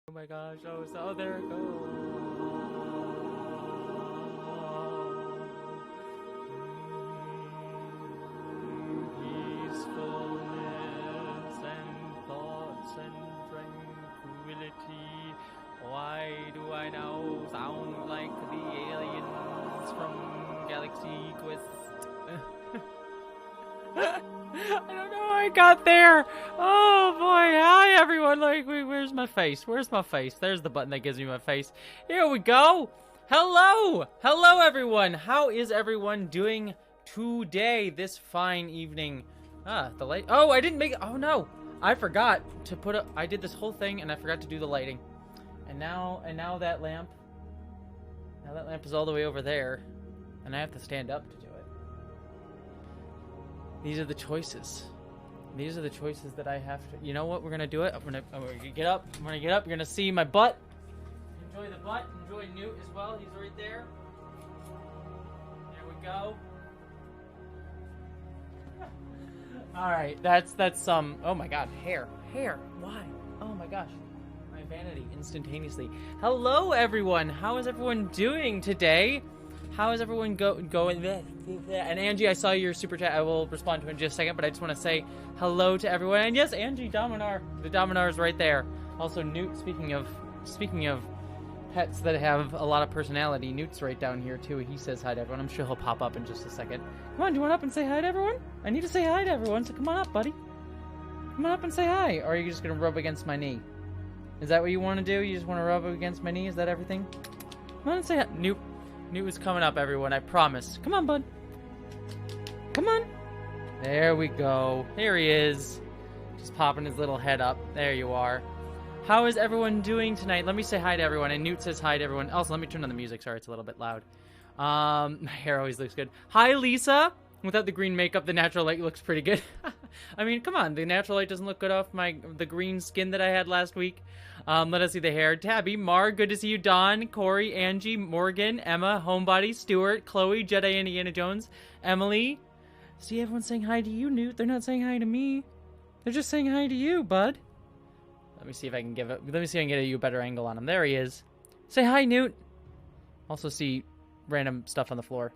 Oh my gosh, oh, so there it goes. Peacefulness and thoughts and tranquility. Why do I now sound like the aliens from Galaxy Quest? I don't know how I got there. Oh boy, hi everyone. Like, where's my face? Where's my face? There's the button that gives me my face. Here we go. Hello everyone. How is everyone doing today, this fine evening? The light. Oh, I didn't make it. Oh no, I forgot to put up. I did this whole thing and I forgot to do the lighting. And now that lamp. Now that lamp is all the way over there, and I have to stand up to do it. These are the choices. These are the choices that I have to. You know what? We're gonna do it. I'm gonna get up. I'm gonna get up. You're gonna see my butt. Enjoy the butt. Enjoy Newt as well. He's right there. There we go. All right. That's some. Oh my God. Hair. Why? Oh my gosh. My vanity instantaneously. Hello, everyone. How is everyone doing today? How is everyone going? And Angie, I saw your super chat. I will respond to it in just a second, but I just want to say hello to everyone. And yes, Angie, Dominar. The Dominar is right there. Also, Newt, speaking of pets that have a lot of personality, Newt's right down here, too. He says hi to everyone. I'm sure he'll pop up in just a second. Come on, do you want up and say hi to everyone? I need to say hi to everyone, so come on up, buddy. Come on up and say hi. Or are you just going to rub against my knee? Is that what you want to do? You just want to rub against my knee? Is that everything? Come on and say hi. Newt is coming up, everyone. I promise. Come on, bud. Come on. There we go. Here he is. Just popping his little head up. There you are. How is everyone doing tonight? Let me say hi to everyone. And Newt says hi to everyone. Also, let me turn on the music. Sorry, it's a little bit loud. My hair always looks good. Hi, Lisa. Without the green makeup, the natural light looks pretty good. I mean, come on. The natural light doesn't look good off the green skin that I had last week. Let us see the hair. Tabby, Mar, good to see you. Don, Corey, Angie, Morgan, Emma, Homebody, Stuart, Chloe, Jedi, Indiana Jones, Emily. See, everyone's saying hi to you, Newt. They're not saying hi to me. They're just saying hi to you, bud. Let me see if I can get you a better angle on him. There he is. Say hi, Newt. Also see random stuff on the floor.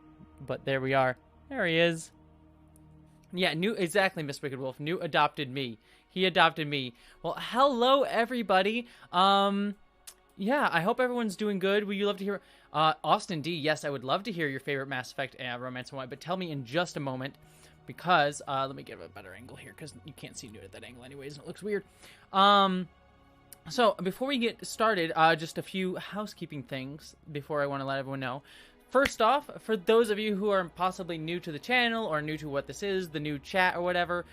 But there we are. There he is. Yeah, Newt, exactly, Miss Wicked Wolf. Newt adopted me. He adopted me. Well, hello, everybody. Yeah, I hope everyone's doing good. Would you love to hear... Austin D, yes, I would love to hear your favorite Mass Effect romance and why, but tell me in just a moment, because, let me get a better angle here, because you can't see Newt at that angle anyways, and it looks weird. So, before we get started, just a few housekeeping things before I want to let everyone know. First off, for those of you who are possibly new to the channel or new to what this is, the new chat or whatever,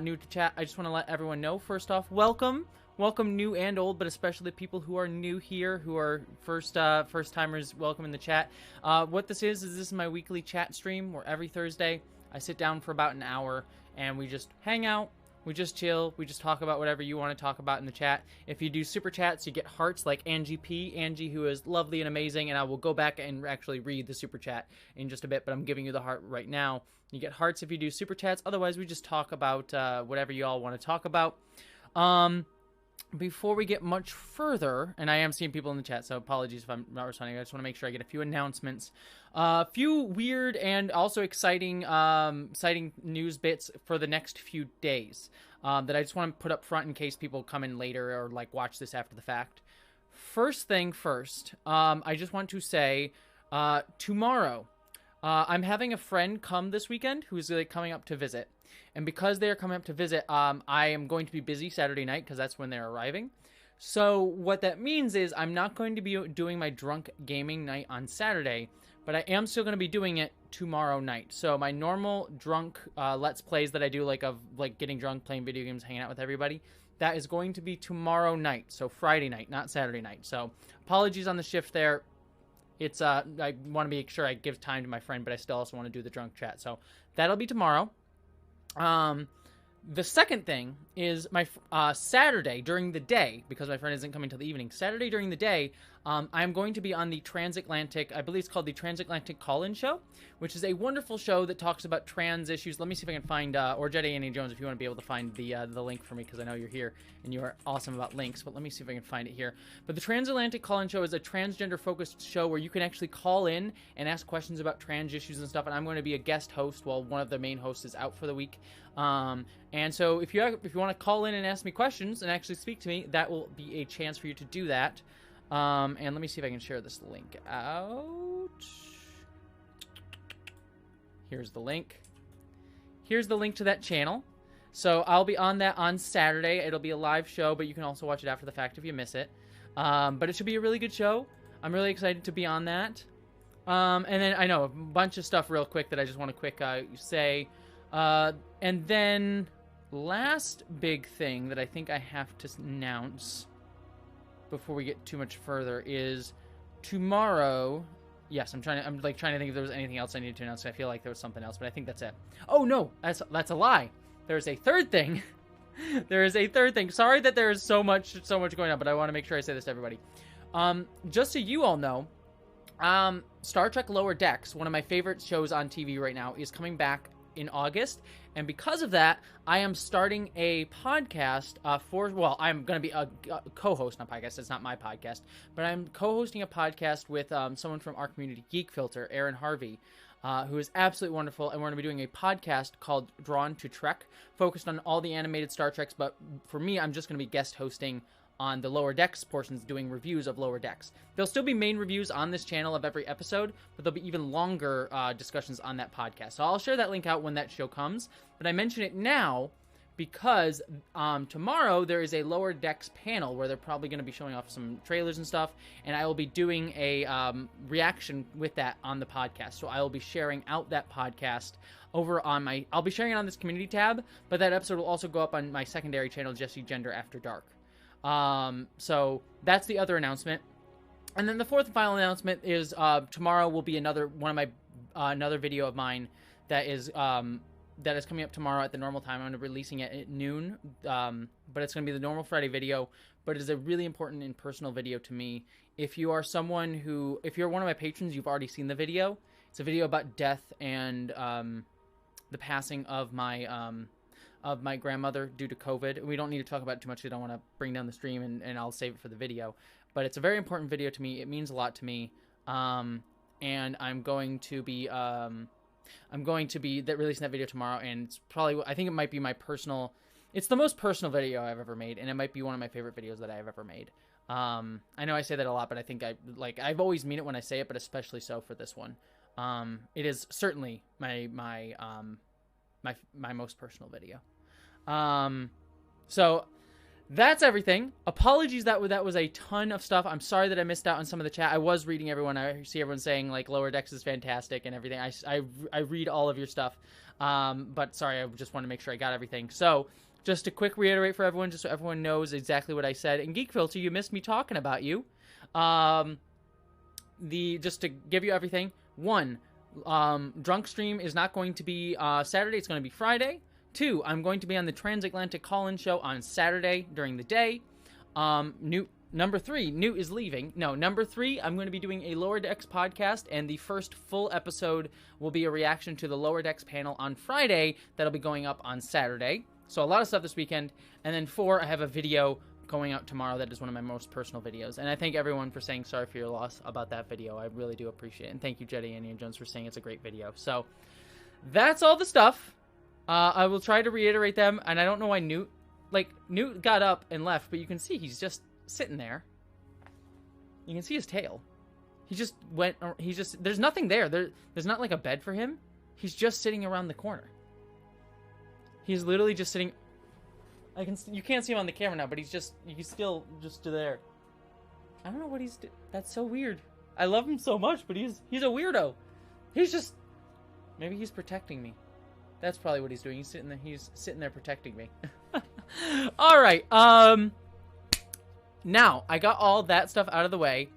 new to chat, I just want to let everyone know, first off, welcome. Welcome new and old, but especially people who are new here, who are first-timers, welcome in the chat. What this is my weekly chat stream where every Thursday I sit down for about an hour and we just hang out. We just chill. We just talk about whatever you want to talk about in the chat. If you do super chats, you get hearts like Angie P. Angie, who is lovely and amazing, and I will go back and actually read the super chat in just a bit, but I'm giving you the heart right now. You get hearts if you do super chats. Otherwise, we just talk about whatever you all want to talk about. Before we get much further, and I am seeing people in the chat, so apologies if I'm not responding. I just want to make sure I get a few announcements. A few weird and also exciting news bits for the next few days that I just want to put up front in case people come in later or like watch this after the fact. First thing first, I just want to say tomorrow I'm having a friend come this weekend who's coming up to visit. And because they're coming up to visit, I am going to be busy Saturday night because that's when they're arriving. So what that means is I'm not going to be doing my drunk gaming night on Saturday, but I am still going to be doing it tomorrow night. So my normal drunk Let's Plays that I do, of getting drunk, playing video games, hanging out with everybody, that is going to be tomorrow night. So Friday night, not Saturday night. So apologies on the shift there. It's I want to make sure I give time to my friend, but I still also want to do the drunk chat. So that'll be tomorrow. The second thing is my Saturday during the day, because my friend isn't coming till the evening. Saturday during the day, I'm going to be on the Transatlantic, I believe it's called the Transatlantic Call-In Show, which is a wonderful show that talks about trans issues. Let me see if I can find, or Jetty Annie Jones, if you want to be able to find the link for me, because I know you're here and you are awesome about links, but let me see if I can find it here. But the Transatlantic Call-In Show is a transgender-focused show where you can actually call in and ask questions about trans issues and stuff, and I'm going to be a guest host while one of the main hosts is out for the week. And so if you want to call in and ask me questions and actually speak to me, that will be a chance for you to do that. And let me see if I can share this link out. Here's the link. Here's the link to that channel. So I'll be on that on Saturday. It'll be a live show, but you can also watch it after the fact if you miss it. But it should be a really good show. I'm really excited to be on that. And then I know a bunch of stuff real quick that I just want to say. And then last big thing that I think I have to announce before we get too much further is tomorrow. Yes, I'm trying to think if there was anything else I needed to announce. I feel like there was something else, but I think that's it. Oh no, that's a lie. There's a third thing. There is a third thing. Sorry that there is so much going on, but I want to make sure I say this to everybody. Just so you all know, Star Trek Lower Decks, one of my favorite shows on TV right now, is coming back in August, and because of that, I am starting a podcast I'm going to be a co-host on a podcast. It's not my podcast, but I'm co-hosting a podcast with someone from our community, Geek Filter, Aaron Harvey, who is absolutely wonderful, and we're going to be doing a podcast called Drawn to Trek, focused on all the animated Star Treks, but for me, I'm just going to be guest hosting on the Lower Decks portions, doing reviews of Lower Decks. There'll still be main reviews on this channel of every episode, but there'll be even longer discussions on that podcast. So I'll share that link out when that show comes, but I mention it now because tomorrow there is a Lower Decks panel where they're probably going to be showing off some trailers and stuff, and I will be doing a reaction with that on the podcast. So I will be sharing out that podcast over on I'll be sharing it on this community tab, but that episode will also go up on my secondary channel, Jessie Gender After Dark. So that's the other announcement. And then the fourth and final announcement is, tomorrow will be another video of mine that is coming up tomorrow at the normal time. I'm going to be releasing it at noon. But it's going to be the normal Friday video, but it is a really important and personal video to me. If you are if you're one of my patrons, you've already seen the video. It's a video about death and, the passing of my grandmother due to COVID. We don't need to talk about it too much. I don't want to bring down the stream, and I'll save it for the video. But it's a very important video to me. It means a lot to me. And I'm going to be releasing that video tomorrow, and it's probably, I think it might be it's the most personal video I've ever made, and it might be one of my favorite videos that I've ever made. I know I say that a lot, but I think I've always mean it when I say it, but especially so for this one. It is certainly my most personal video. So that's everything. Apologies that was a ton of stuff. I'm sorry that I missed out on some of the chat. I was reading everyone. I see everyone saying like Lower Decks is fantastic and everything. I read all of your stuff. But sorry, I just want to make sure I got everything. So just a quick reiterate for everyone, just so everyone knows exactly what I said. And Geek Filter, you missed me talking about you. Just to give you everything. One, Drunk Stream is not going to be Saturday. It's going to be Friday. 2, I'm going to be on the Transatlantic Call-In Show on Saturday during the day. Number 3, Newt is leaving. No, number 3, I'm going to be doing a Lower Decks podcast, and the first full episode will be a reaction to the Lower Decks panel on Friday that'll be going up on Saturday. So a lot of stuff this weekend. And then 4, I have a video going out tomorrow that is one of my most personal videos. And I thank everyone for saying sorry for your loss about that video. I really do appreciate it. And thank you, Jetty and Jones, for saying it's a great video. So that's all the stuff. I will try to reiterate them, and I don't know why Newt got up and left, but you can see he's just sitting there. You can see his tail. There's nothing there. There's not like a bed for him. He's just sitting around the corner. He's literally just sitting. You can't see him on the camera now, but he's still just there. I don't know what he's doing. That's so weird. I love him so much, but he's a weirdo. Maybe he's protecting me. That's probably what he's doing. He's sitting there protecting me. All right. Now, I got all that stuff out of the way.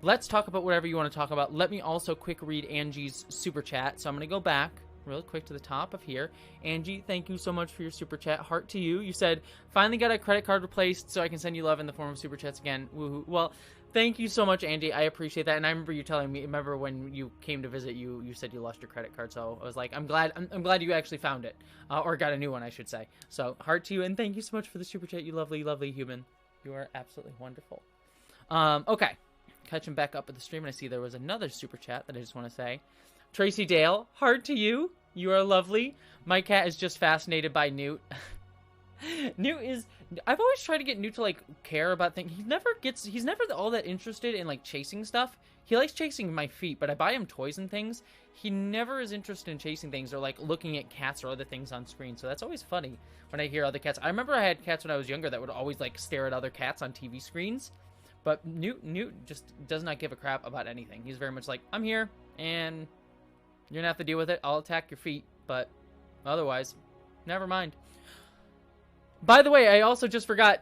Let's talk about whatever you want to talk about. Let me also quick read Angie's super chat. So I'm going to go back. real quick to the top of here. Angie, thank you so much for your super chat. Heart to you. You said, finally got a credit card replaced so I can send you love in the form of super chats again. Woohoo. Well, thank you so much, Angie. I appreciate that. And I remember you telling me, remember when you came to visit, you said you lost your credit card. So I was like, I'm glad you actually found it. Or got a new one, I should say. So heart to you. And thank you so much for the super chat, you lovely, lovely human. You are absolutely wonderful. Okay. Catching back up with the stream, and I see there was another super chat that I just want to say. Tracy Dale, heart to you. You are lovely. My cat is just fascinated by Newt. Newt is... I've always tried to get Newt to, like, care about things. He's never all that interested in, like, chasing stuff. He likes chasing my feet, but I buy him toys and things. He never is interested in chasing things or, like, looking at cats or other things on screen. So that's always funny when I hear other cats. I remember I had cats when I was younger that would always, like, stare at other cats on TV screens. But Newt just does not give a crap about anything. He's very much like, I'm here, and... you're gonna have to deal with it. I'll attack your feet, but otherwise, never mind. By the way, I also just forgot.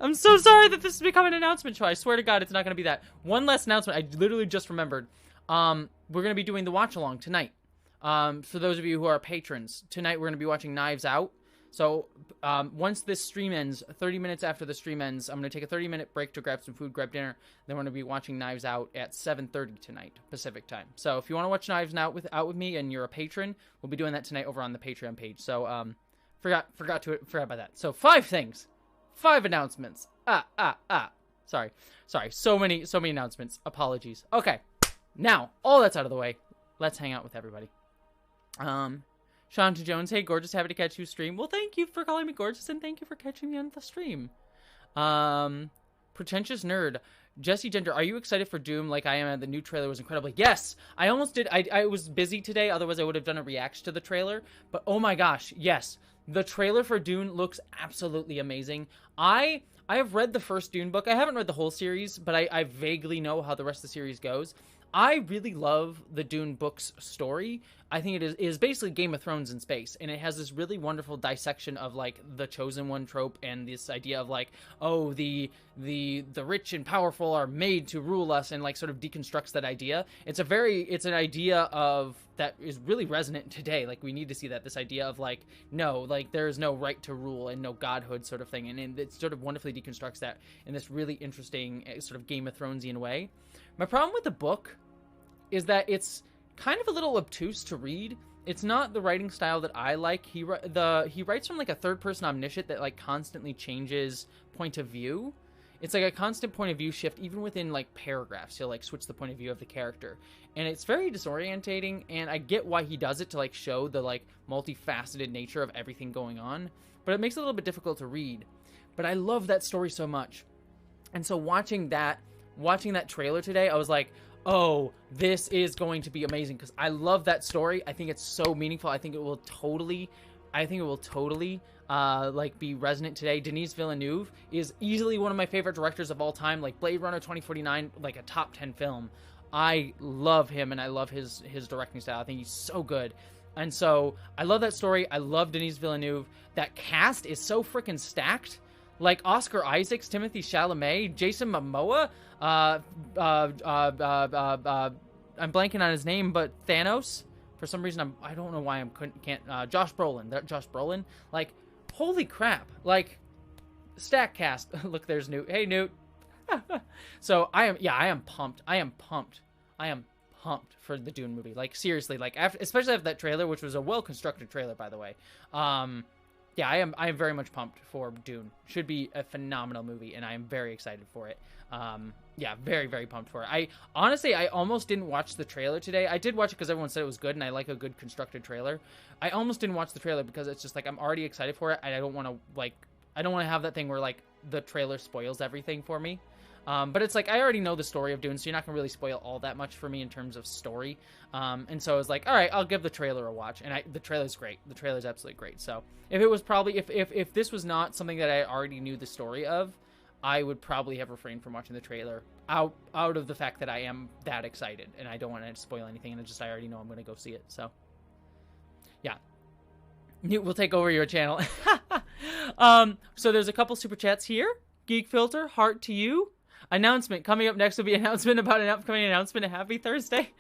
I'm so sorry that this has become an announcement show. I swear to God, it's not gonna be that. One last announcement. I literally just remembered. We're gonna be doing the watch along tonight. For those of you who are patrons, tonight we're gonna be watching Knives Out. So once this stream ends, 30 minutes after the stream ends, I'm going to take a 30-minute break to grab some food, grab dinner. Then we're going to be watching Knives Out at 7:30 tonight, Pacific time. So if you want to watch Knives Out with me and you're a patron, we'll be doing that tonight over on the Patreon page. So forgot about that. So 5 things. 5 announcements. Sorry. So many announcements. Apologies. Okay. Now, all that's out of the way. Let's hang out with everybody. Shanta Jones, hey, gorgeous, happy to catch you stream. Well, thank you for calling me gorgeous, and thank you for catching me on the stream. Pretentious Nerd, Jessie Gender, are you excited for Doom like I am? The new trailer was incredible. Yes, I almost did. I was busy today, otherwise I would have done a reaction to the trailer. But oh my gosh, yes, the trailer for Dune looks absolutely amazing. I have read the first Dune book. I haven't read the whole series, but I vaguely know how the rest of the series goes. I really love the Dune books story. I think it is basically Game of Thrones in space, and it has this really wonderful dissection of like the chosen one trope and this idea of like, oh, the rich and powerful are made to rule us, and like sort of deconstructs that idea. It's an idea of that is really resonant today. Like we need to see that, this idea of like, no, like there is no right to rule and no godhood sort of thing, and it sort of wonderfully deconstructs that in this really interesting sort of Game of Thronesian way. My problem with the book is that it's kind of a little obtuse to read. It's not the writing style that I like. He writes from like a third-person omniscient that like constantly changes point of view. It's like a constant point of view shift, even within like paragraphs. He'll like switch the point of view of the character, and it's very disorientating. And I get why he does it, to like show the like multifaceted nature of everything going on, but it makes it a little bit difficult to read. But I love that story so much, and so watching that trailer today, I was like, oh, this is going to be amazing, because I love that story. I think it's so meaningful. I think it will totally like be resonant today. Denis Villeneuve is easily one of my favorite directors of all time. Like Blade Runner 2049, like a top 10 film. I love him, and I love his directing style. I think he's so good. And so I love that story. I love Denis Villeneuve. That cast is so freaking stacked. Like Oscar Isaacs, Timothée Chalamet, Jason Momoa, I'm blanking on his name, but Thanos. For some reason, I don't know why can't. Josh Brolin. Like, holy crap! Like, stack cast. Look, there's Newt. Hey, Newt. So I am pumped. I am pumped for the Dune movie. Like, seriously, like especially after that trailer, which was a well constructed trailer, by the way. Yeah, I am very much pumped for Dune. Should be a phenomenal movie, and I am very excited for it. Yeah, very, very pumped for it. I almost didn't watch the trailer today. I did watch it because everyone said it was good, and I like a good constructed trailer. I almost didn't watch the trailer because it's just like I'm already excited for it, and I don't want to have that thing where like the trailer spoils everything for me. But it's like I already know the story of Dune, so you're not gonna really spoil all that much for me in terms of story. And so I was like, all right, I'll give the trailer a watch, and the trailer's great. The trailer's absolutely great. So if this was not something that I already knew the story of, I would probably have refrained from watching the trailer out of the fact that I am that excited and I don't want to spoil anything, and I already know I'm gonna go see it. So yeah. We'll take over your channel. So there's a couple super chats here. Geek Filter, heart to you. Announcement coming up next will be announcement about an upcoming announcement. Happy Thursday.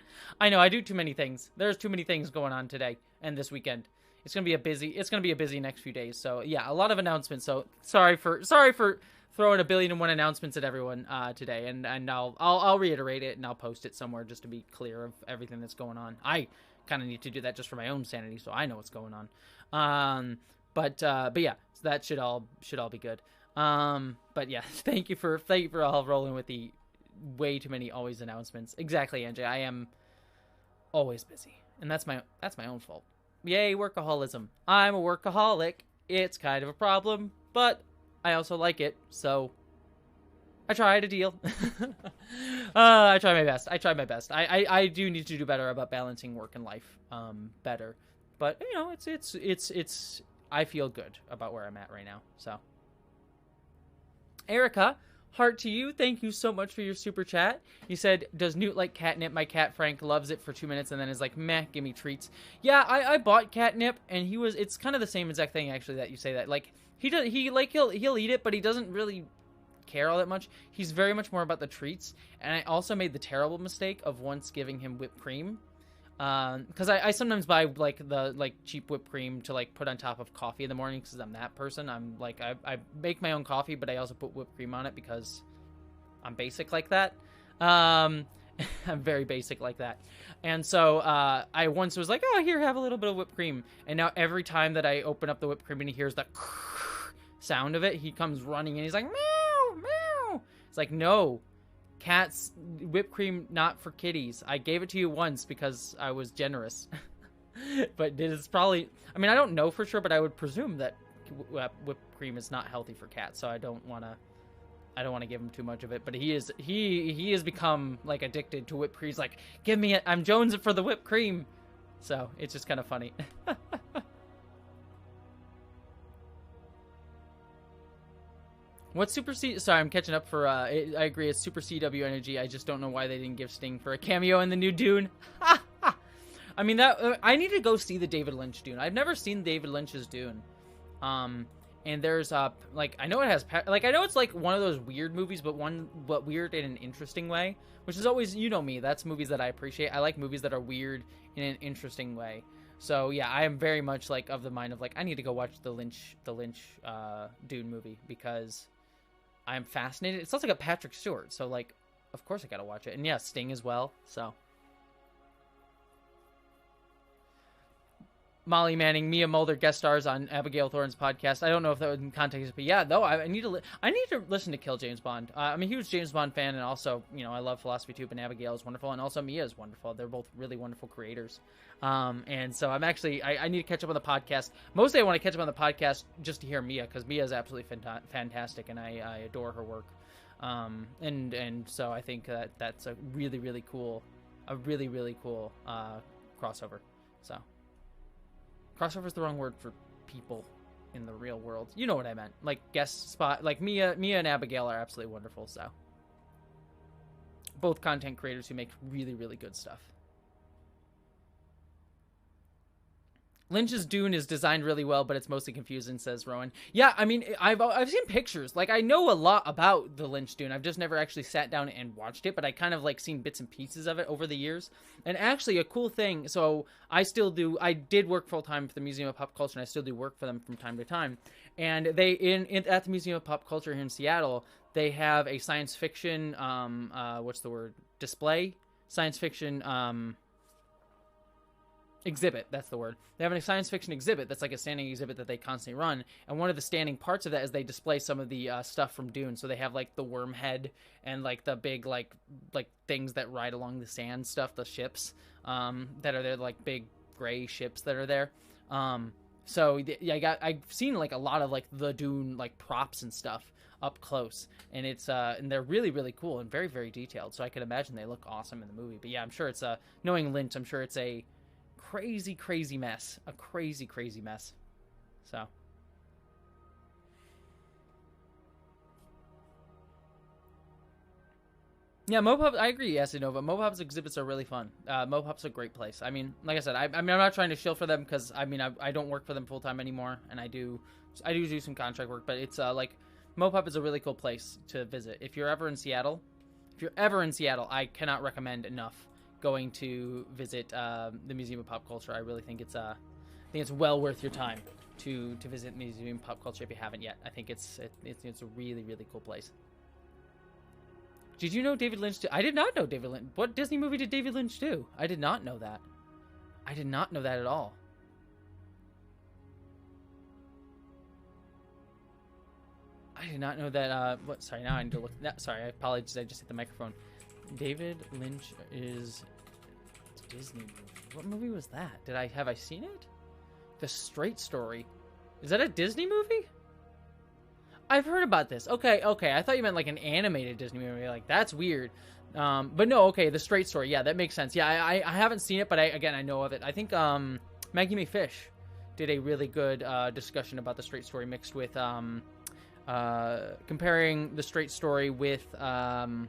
I know I do too many things. There's too many things going on today and this weekend. It's gonna be a busy next few days. So yeah, a lot of announcements. So sorry for throwing a billion and one announcements at everyone today, and I'll reiterate it and I'll post it somewhere just to be clear of everything that's going on. I kind of need to do that just for my own sanity, so I know what's going on. But yeah, so that should all be good. But yeah, thank you for all rolling with the way too many always announcements. Exactly, NJ. I am always busy, and that's my own fault. Yay, workaholism. I'm a workaholic. It's kind of a problem, but I also like it, so I try to deal. I try my best. I do need to do better about balancing work and life better. But you know, it's I feel good about where I'm at right now. So Erica, heart to you. Thank you so much for your super chat. You said, does Newt like catnip? My cat Frank loves it for 2 minutes and then is like, meh, give me treats. Yeah, I bought catnip and it's kind of the same exact thing actually that you say that. Like he'll eat it, but he doesn't really care all that much. He's very much more about the treats. And I also made the terrible mistake of once giving him whipped cream. Because I sometimes buy the cheap whipped cream to like put on top of coffee in the morning because I'm that person. I'm like I make my own coffee, but I also put whipped cream on it because I'm basic like that. I'm very basic like that. And so I once was like, oh, here, have a little bit of whipped cream. And now every time that I open up the whipped cream and he hears the sound of it, he comes running and he's like, meow, meow. It's like, no. Cats, whipped cream, not for kitties. I gave it to you once because I was generous. But it's probably... I mean, I don't know for sure, but I would presume that whipped cream is not healthy for cats, so I don't want to give him too much of it. But he has become, like, addicted to whipped cream. He's like, give me it. I'm jonesing for the whipped cream. So, it's just kind of funny. What's Super C? Sorry, I'm catching up for, I agree, it's Super CW energy. I just don't know why they didn't give Sting for a cameo in the new Dune. I mean, I need to go see the David Lynch Dune. I've never seen David Lynch's Dune. And there's, like, I know it has, like, I know it's, like, one of those weird movies, but weird in an interesting way. Which is always, you know me, that's movies that I appreciate. I like movies that are weird in an interesting way. So, yeah, I am very much, like, of the mind of, like, I need to go watch the Lynch Dune movie, because I'm fascinated. It sounds like a Patrick Stewart, so, like, of course I gotta watch it. And, yeah, Sting as well, so. Molly Manning, Mia Mulder guest stars on Abigail Thorne's podcast. I don't know if that was in context, but yeah, no, I need to listen to Kill James Bond. I'm a huge James Bond fan, and also, you know, I love Philosophy Tube, and Abigail is wonderful, and also Mia is wonderful. They're both really wonderful creators. And so I'm actually, I need to catch up on the podcast. Mostly I want to catch up on the podcast just to hear Mia, because Mia is absolutely fantastic, and I adore her work. And so I think that's a really, really cool crossover. So. Crossover is the wrong word for people in the real world. You know what I meant. Like, guest spot. Like, Mia and Abigail are absolutely wonderful, so. Both content creators who make really, really good stuff. Lynch's Dune is designed really well, but it's mostly confusing, says Rowan. Yeah, I mean, I've seen pictures. Like, I know a lot about the Lynch Dune. I've just never actually sat down and watched it, but I kind of, like, seen bits and pieces of it over the years. And actually, a cool thing, so I did work full-time for the Museum of Pop Culture, and I still do work for them from time to time. And they, at the Museum of Pop Culture here in Seattle, they have a science fiction, display? Science fiction, exhibit, that's the word. They have a science fiction exhibit that's like a standing exhibit that they constantly run, and one of the standing parts of that is they display some of the stuff from Dune. So they have like the worm head and like the big like things that ride along the sand stuff, the ships that are there, like big gray ships that are there. So yeah, I've seen like a lot of like the Dune like props and stuff up close, and it's and they're really, really cool and very, very detailed. So I can imagine they look awesome in the movie. But yeah, I'm sure it's knowing Lynch, I'm sure it's a crazy mess. A crazy mess. So. Yeah, Mopub, I agree, yes, Nova. Mopub's exhibits are really fun. Mopub's a great place. I mean, like I said, I mean, I'm not trying to shill for them, because, I mean, I don't work for them full-time anymore, and I do some contract work, but it's, like, Mopop is a really cool place to visit. If you're ever in Seattle, I cannot recommend enough going to visit the Museum of Pop Culture. I really think it's well worth your time to visit Museum of Pop Culture if you haven't yet. I think it's a really, really cool place. Did you know David Lynch I did not know David Lynch. What Disney movie did David Lynch do? I did not know that. I did not know that at all. I did not know that, sorry, now I need to look, sorry, I apologize, I just hit the microphone. David Lynch is a Disney movie. What movie was that? Have I seen it? The Straight Story. Is that a Disney movie? I've heard about this. Okay, I thought you meant like an animated Disney movie, like, that's weird. But no, okay, The Straight Story, yeah, that makes sense. Yeah, I haven't seen it, but I know of it. I think, Maggie Mae Fish did a really good, discussion about The Straight Story mixed with, comparing The Straight Story with Rambo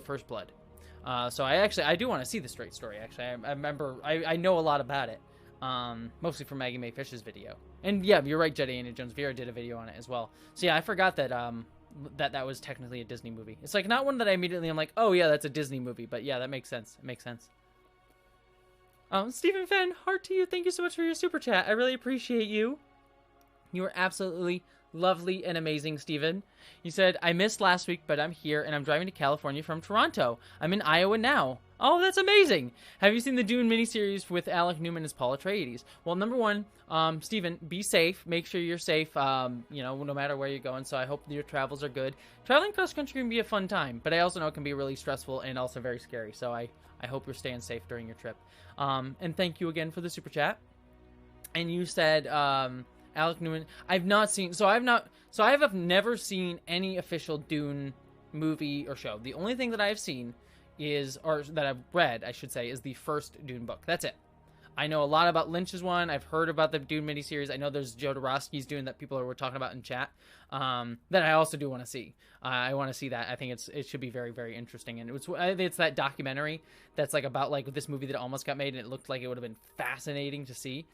First Blood. So I do want to see The Straight Story. Actually, I remember I know a lot about it, mostly from Maggie Mae Fish's video. And yeah, you're right, Jedi Anna Jones Vera did a video on it as well. So yeah, I forgot that that was technically a Disney movie. It's like not one that I immediately I'm like, oh yeah, that's a Disney movie. But yeah, that makes sense. It makes sense. Stephen Fenn, heart to you. Thank you so much for your super chat. I really appreciate you. You are absolutely lovely and amazing, Steven. You said, I missed last week, but I'm here, and I'm driving to California from Toronto. I'm in Iowa now. Oh, that's amazing. Have you seen the Dune miniseries with Alec Newman as Paul Atreides? Well, number one, Steven, be safe. Make sure you're safe, no matter where you're going, so I hope your travels are good. Traveling cross-country can be a fun time, but I also know it can be really stressful and also very scary, so I hope you're staying safe during your trip. And thank you again for the super chat. And you said, Alec Newman. I have never seen any official Dune movie or show. The only thing that I have seen or that I've read, I should say, is the first Dune book. That's it. I know a lot about Lynch's one. I've heard about the Dune miniseries. I know there's Jodorowsky's Dune that people were talking about in chat. That I also do want to see. I want to see that. I think it should be very, very interesting. And it's that documentary that's like about like this movie that almost got made, and it looked like it would have been fascinating to see.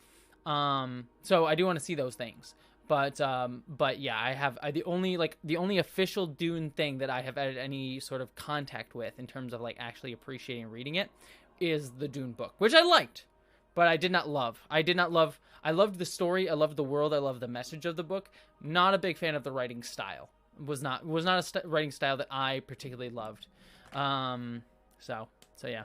So I do want to see those things, but yeah, the only official Dune thing that I have had any sort of contact with in terms of like actually appreciating reading it is the Dune book, which I liked, but I did not love. I loved the story. I loved the world. I loved the message of the book. Not a big fan of the writing style. Was not a writing style that I particularly loved. So yeah.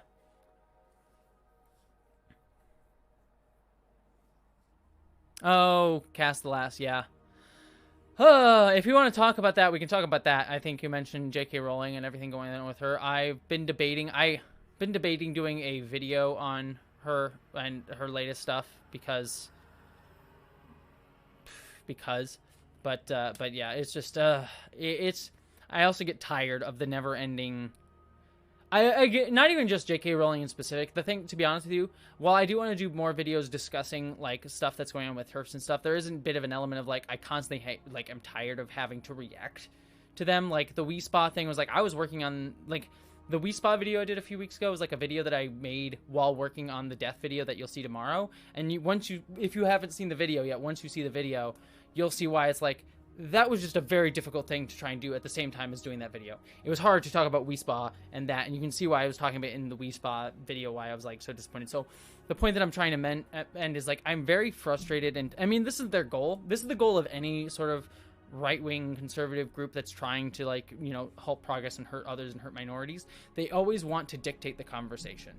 Oh, Cast the Last, yeah. If you want to talk about that, we can talk about that. I think you mentioned J.K. Rowling and everything going on with her. I've been debating doing a video on her and her latest stuff because, but yeah, it's just, I also get tired of the never-ending. I get, not even just J.K. Rowling in specific. The thing, to be honest with you, while I do want to do more videos discussing like stuff that's going on with TERFs and stuff, there is a bit of an element of like I constantly hate, like I'm tired of having to react to them. Like the Wii Spa thing was like I was working on like the Wii Spa video I did a few weeks ago was like a video that I made while working on the death video that you'll see tomorrow. And if you haven't seen the video yet, once you see the video, you'll see why it's like. That was just a very difficult thing to try and do at the same time as doing that video. It was hard to talk about Wii Spa and that, and you can see why I was talking about it in the Wii Spa video, why I was like so disappointed. So the point that I'm trying to end is like I'm very frustrated, and I mean this is their goal. This is the goal of any sort of right-wing conservative group that's trying to like halt progress and hurt others and hurt minorities. They always want to dictate the conversation.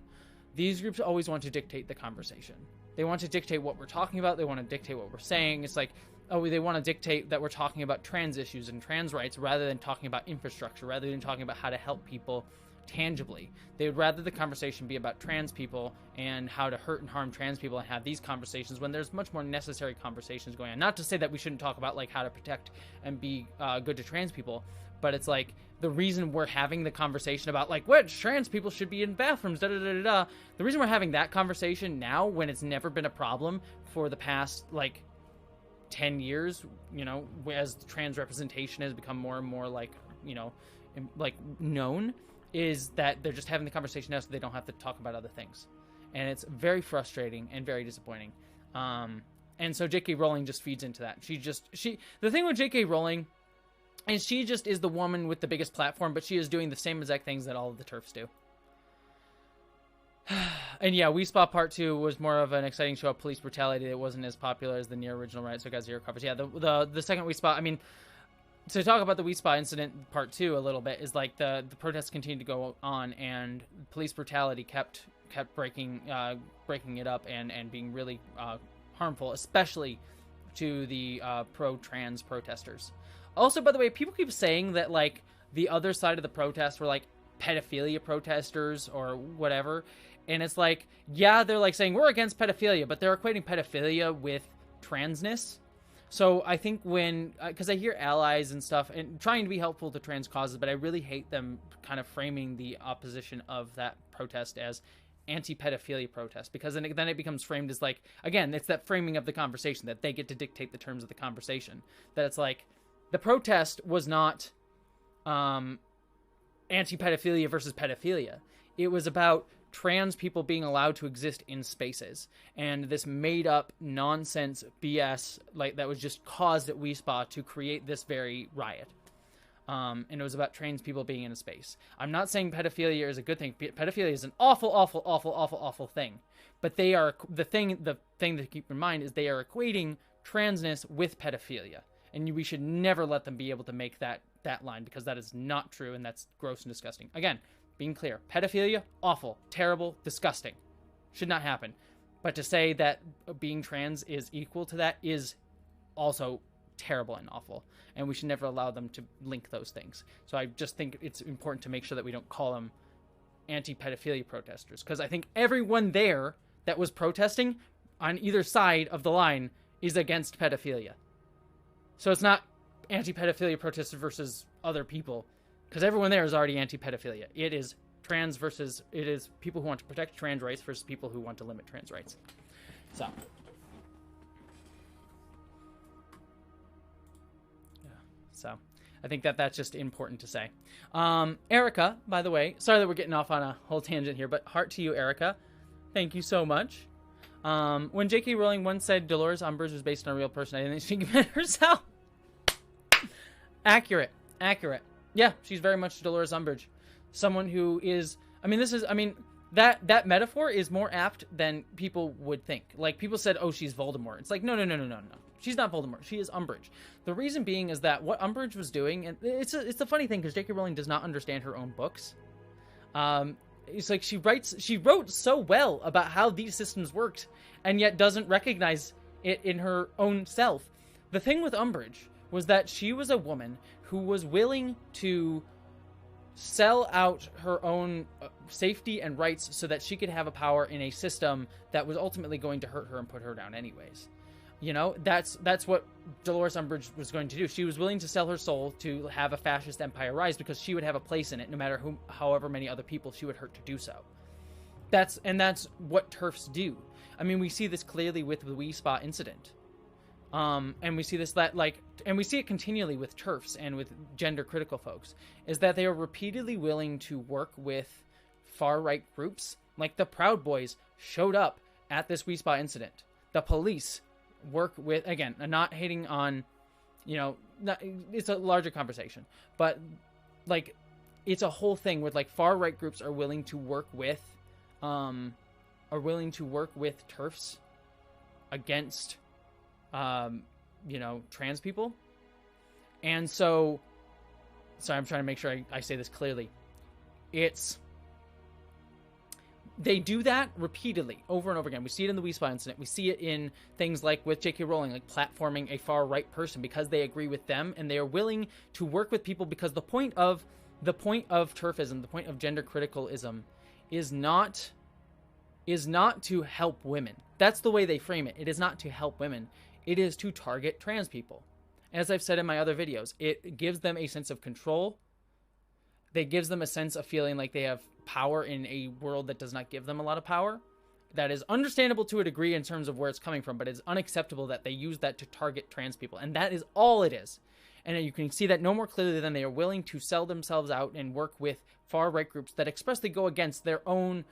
These groups always want to dictate the conversation. They want to dictate what we're talking about. They want to dictate what we're saying. It's like, oh, they want to dictate that we're talking about trans issues and trans rights rather than talking about infrastructure, rather than talking about how to help people tangibly. They would rather the conversation be about trans people and how to hurt and harm trans people and have these conversations when there's much more necessary conversations going on. Not to say that we shouldn't talk about like how to protect and be good to trans people, but it's like the reason we're having the conversation about like which trans people should be in bathrooms, the reason we're having that conversation now when it's never been a problem for the past like 10 years, as trans representation has become more and more like, known, is that they're just having the conversation now so they don't have to talk about other things. And it's very frustrating and very disappointing. And so J.K. Rowling just feeds into that. The thing with J.K. Rowling is she just is the woman with the biggest platform, but she is doing the same exact things that all of the TERFs do. And yeah, We Spa Part 2 was more of an exciting show of police brutality. It wasn't as popular as the near original, right? So it got 0 coverage. Yeah, the second We Spa, I mean, to talk about the We Spa incident Part 2 a little bit, is like the protests continued to go on, and police brutality kept breaking it up and being really harmful, especially to the pro-trans protesters. Also, by the way, people keep saying that like the other side of the protests were like pedophilia protesters or whatever. And it's like, yeah, they're like saying we're against pedophilia, but they're equating pedophilia with transness. So I think because I hear allies and stuff and trying to be helpful to trans causes, but I really hate them kind of framing the opposition of that protest as anti-pedophilia protest, because then it becomes framed as like, again, it's that framing of the conversation that they get to dictate the terms of the conversation. That it's like the protest was not anti-pedophilia versus pedophilia. It was about trans people being allowed to exist in spaces, and this made up nonsense BS like that was just caused at We Spa to create this very riot. And it was about trans people being in a space. I'm not saying pedophilia is a good thing. Pedophilia is an awful thing. But they are the thing to keep in mind is they are equating transness with pedophilia, and we should never let them be able to make that line, because that is not true, and that's gross and disgusting. Again, being clear, pedophilia, awful, terrible, disgusting. Should not happen. But to say that being trans is equal to that is also terrible and awful. And we should never allow them to link those things. So I just think it's important to make sure that we don't call them anti-pedophilia protesters. Because I think everyone there that was protesting on either side of the line is against pedophilia. So it's not anti-pedophilia protesters versus other people, because everyone there is already anti-pedophilia. It is people who want to protect trans rights versus people who want to limit trans rights. So, yeah. So I think that's just important to say. Erica, by the way, sorry that we're getting off on a whole tangent here, but heart to you, Erica. Thank you so much. When J.K. Rowling once said Dolores Umbridge was based on a real person, I didn't think she meant herself. Accurate. Yeah, she's very much Dolores Umbridge. Someone who is, that metaphor is more apt than people would think. Like, people said, oh, she's Voldemort. It's like, no. She's not Voldemort. She is Umbridge. The reason being is that what Umbridge was doing, and it's a funny thing, because J.K. Rowling does not understand her own books. It's like she wrote so well about how these systems worked, and yet doesn't recognize it in her own self. The thing with Umbridge was that she was a woman who was willing to sell out her own safety and rights so that she could have a power in a system that was ultimately going to hurt her and put her down anyways. You know, that's what Dolores Umbridge was going to do. She was willing to sell her soul to have a fascist empire rise, because she would have a place in it no matter however many other people she would hurt to do so. That's what TERFs do. I mean, we see this clearly with the We Spa incident. And we see and we see it continually with TERFs and with gender critical folks, is that they are repeatedly willing to work with far-right groups. Like the Proud Boys showed up at this We Spa incident. The police work with, again, not hating on, it's a larger conversation, but like, it's a whole thing with like far-right groups are willing to work with TERFs against trans people. And so, sorry, I'm trying to make sure I say this clearly. They do that repeatedly, over and over again. We see it in the We Spa incident. We see it in things like with J.K. Rowling, like platforming a far-right person because they agree with them, and they are willing to work with people, because the point of TERFism, the point of gender criticalism, is not to help women. That's the way they frame it. It is not to help women. It is to target trans people. As I've said in my other videos, it gives them a sense of control. It gives them a sense of feeling like they have power in a world that does not give them a lot of power. That is understandable to a degree in terms of where it's coming from, but it's unacceptable that they use that to target trans people. And that is all it is. And you can see that no more clearly than they are willing to sell themselves out and work with far-right groups that expressly go against their own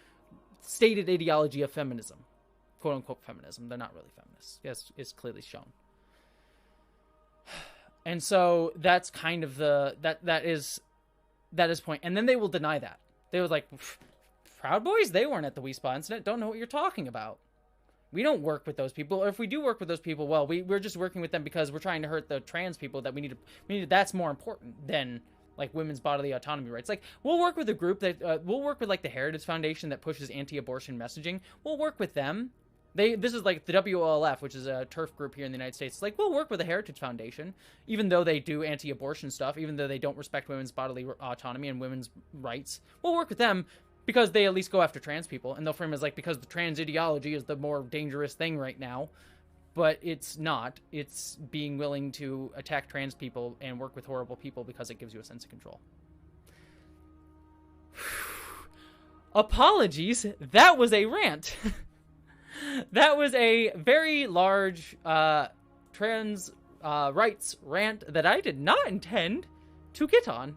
stated ideology of feminism, quote unquote feminism. They're not really feminists. Yes, it's clearly shown. And so that's kind of that is point. And then they will deny that. They were like, Proud Boys, they weren't at the WeSpa incident. Don't know what you're talking about. We don't work with those people. Or if we do work with those people, well, we're just working with them because we're trying to hurt the trans people that we need. That's more important than like women's bodily autonomy rights. Like, we'll work with a group that we'll work with, like the Heritage Foundation that pushes anti-abortion messaging. We'll work with them. This is like the WOLF, which is a TERF group here in the United States. It's like, we'll work with the Heritage Foundation, even though they do anti-abortion stuff, even though they don't respect women's bodily autonomy and women's rights. We'll work with them because they at least go after trans people, and they'll frame it as like, because the trans ideology is the more dangerous thing right now. But it's not. It's being willing to attack trans people and work with horrible people because it gives you a sense of control. Apologies. That was a rant. That was a very large trans rights rant that I did not intend to get on.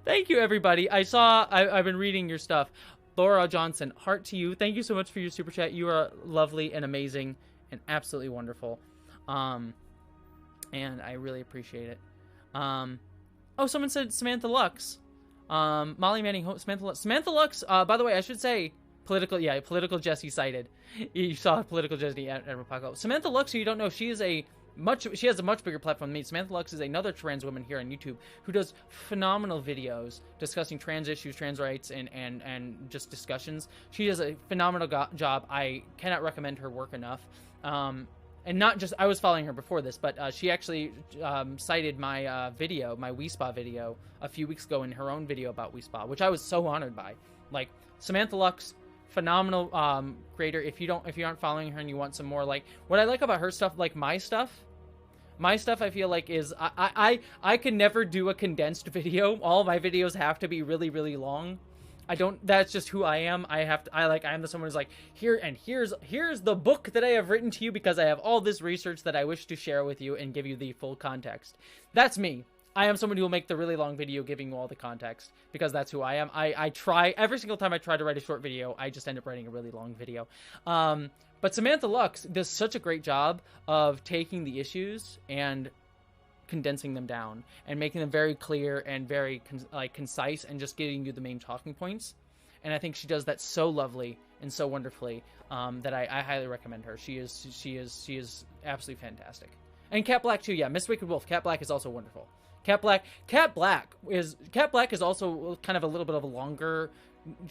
Thank you, everybody. I've been reading your stuff. Laura Johnson, heart to you. Thank you so much for your super chat. You are lovely and amazing and absolutely wonderful. And I really appreciate it. Oh, someone said Samantha Lux. Molly Manning, Samantha Lux. Samantha Lux, by the way, I should say, political Jessie cited. You saw political Jessie at Rapako. Samantha Lux, who you don't know, she has a much bigger platform than me. Samantha Lux is another trans woman here on YouTube who does phenomenal videos discussing trans issues, trans rights, and just discussions. She does a phenomenal job. I cannot recommend her work enough. And not just, I was following her before this, but she actually cited my video, my WeSpa video, a few weeks ago in her own video about WeSpa, which I was so honored by. Like, Samantha Lux, phenomenal creator. If you aren't following her and you want some more, like, what I like about her stuff, like my stuff I feel like is I can never do a condensed video. All my videos have to be really, really long. That's just who I am. I am the someone who's like, here's the book that I have written to you because I have all this research that I wish to share with you and give you the full context. That's me. I am someone who will make the really long video giving you all the context because that's who I am. I try, every single time I try to write a short video, I just end up writing a really long video. But Samantha Lux does such a great job of taking the issues and condensing them down and making them very clear and very concise and just giving you the main talking points. And I think she does that so lovely and so wonderfully that I highly recommend her. She is absolutely fantastic. And Cat Black too, yeah. Miss Wicked Wolf, Cat Black is also wonderful. Cat Black is also kind of a little bit of a longer,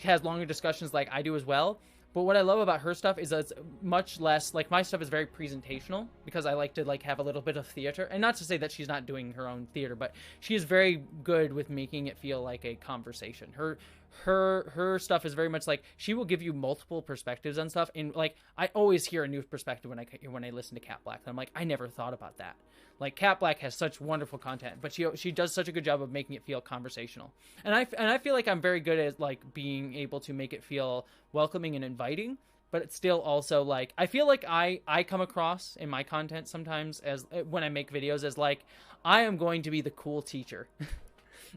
has longer discussions like I do as well. But what I love about her stuff is that it's much less, like, my stuff is very presentational because I like to, like, have a little bit of theater. And not to say that she's not doing her own theater, but she is very good with making it feel like a conversation. Her stuff is very much like, she will give you multiple perspectives on stuff. And, like, I always hear a new perspective when I listen to Cat Black. And I'm like, I never thought about that. Like, Cat Black has such wonderful content, but she does such a good job of making it feel conversational. And I feel like I'm very good at, like, being able to make it feel welcoming and inviting, but it's still also, like, I feel like I come across in my content sometimes as, when I make videos, as, like, I am going to be the cool teacher.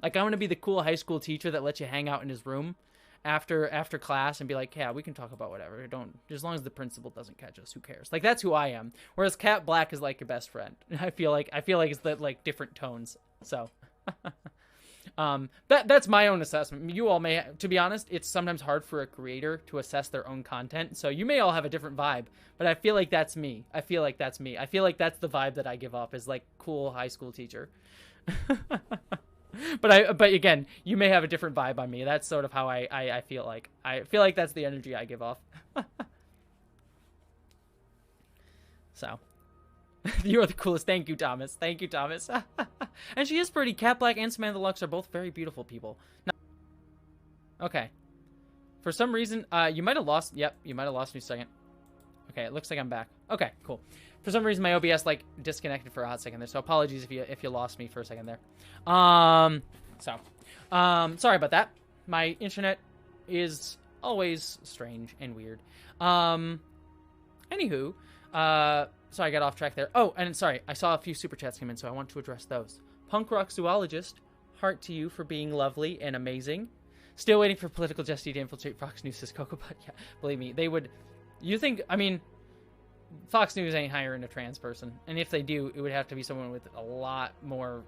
Like, I'm going to be the cool high school teacher that lets you hang out in his room after class and be like, yeah, we can talk about whatever. As long as the principal doesn't catch us, who cares? Like, that's who I am. Whereas Cat Black is like your best friend. I feel like it's the, like, different tones. So that's my own assessment. You all may, to be honest, it's sometimes hard for a creator to assess their own content. So you may all have a different vibe, but I feel like that's me. I feel like that's the vibe that I give off, is like cool high school teacher. But again, you may have a different vibe on me. That's sort of how I feel like. I feel like that's the energy I give off. So, you are the coolest. Thank you, Thomas. Thank you, Thomas. And she is pretty. Cat Black and Samantha Lux are both very beautiful people. Okay. For some reason, you might have lost. Yep, you might have lost me a second. Okay, it looks like I'm back. Okay, cool. For some reason, my OBS, like, disconnected for a hot second there, so apologies if you lost me for a second there. Sorry about that. My internet is always strange and weird. Anywho, sorry, I got off track there. Oh, and sorry, I saw a few super chats come in, so I want to address those. Punk Rock Zoologist, heart to you for being lovely and amazing. Still waiting for political Jessie to infiltrate Fox News, says Coco, but yeah, believe me, they would... You think, I mean, Fox News ain't hiring a trans person. And if they do, it would have to be someone with a lot more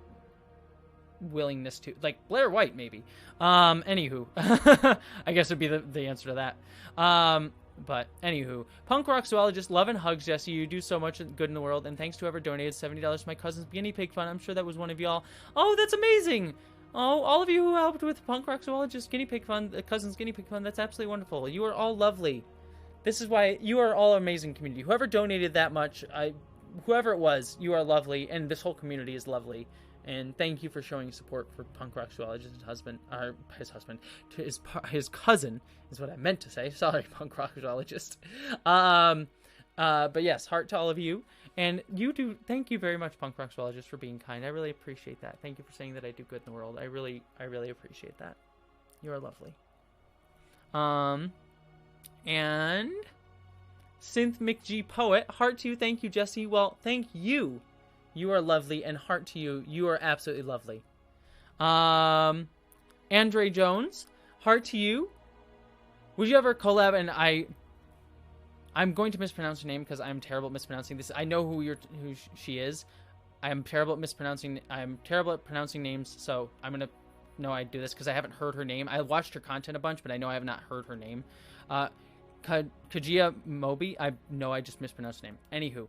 willingness to, like Blair White, maybe. Anywho, I guess would be the answer to that. But anywho, punk rock zoologist, love and hugs, Jessie. You do so much good in the world, and thanks to whoever donated $70 to my cousin's guinea pig fund. I'm sure that was one of y'all. Oh, that's amazing. Oh, all of you who helped with punk rock zoologist guinea pig fund, cousin's guinea pig fund. That's absolutely wonderful. You are all lovely. This is why you are all amazing community. Whoever donated that much, whoever it was, you are lovely, and this whole community is lovely. And thank you for showing support for punk rock zoologist his cousin is what I meant to say. Sorry, punk rock zoologist. But yes, heart to all of you. And you do, thank you very much, punk rock zoologist, for being kind. I really appreciate that. Thank you for saying that I do good in the world. I really appreciate that. You are lovely. And Synth McG Poet, heart to you. Thank you, Jessie. Well, thank you. You are lovely, and heart to you. You are absolutely lovely. Andre Jones, heart to you. Would you ever collab? And I'm going to mispronounce your name because I'm terrible at mispronouncing this. I know who she is. I'm terrible at mispronouncing. I'm terrible at pronouncing names, so I'm gonna know I do this because I haven't heard her name. I watched her content a bunch, but I know I have not heard her name. Kajia Mobi. I know I just mispronounced her name. Anywho.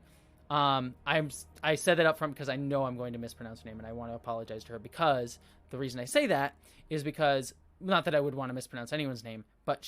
I said that up front because I know I'm going to mispronounce her name, and I want to apologize to her, because the reason I say that is because, not that I would want to mispronounce anyone's name, but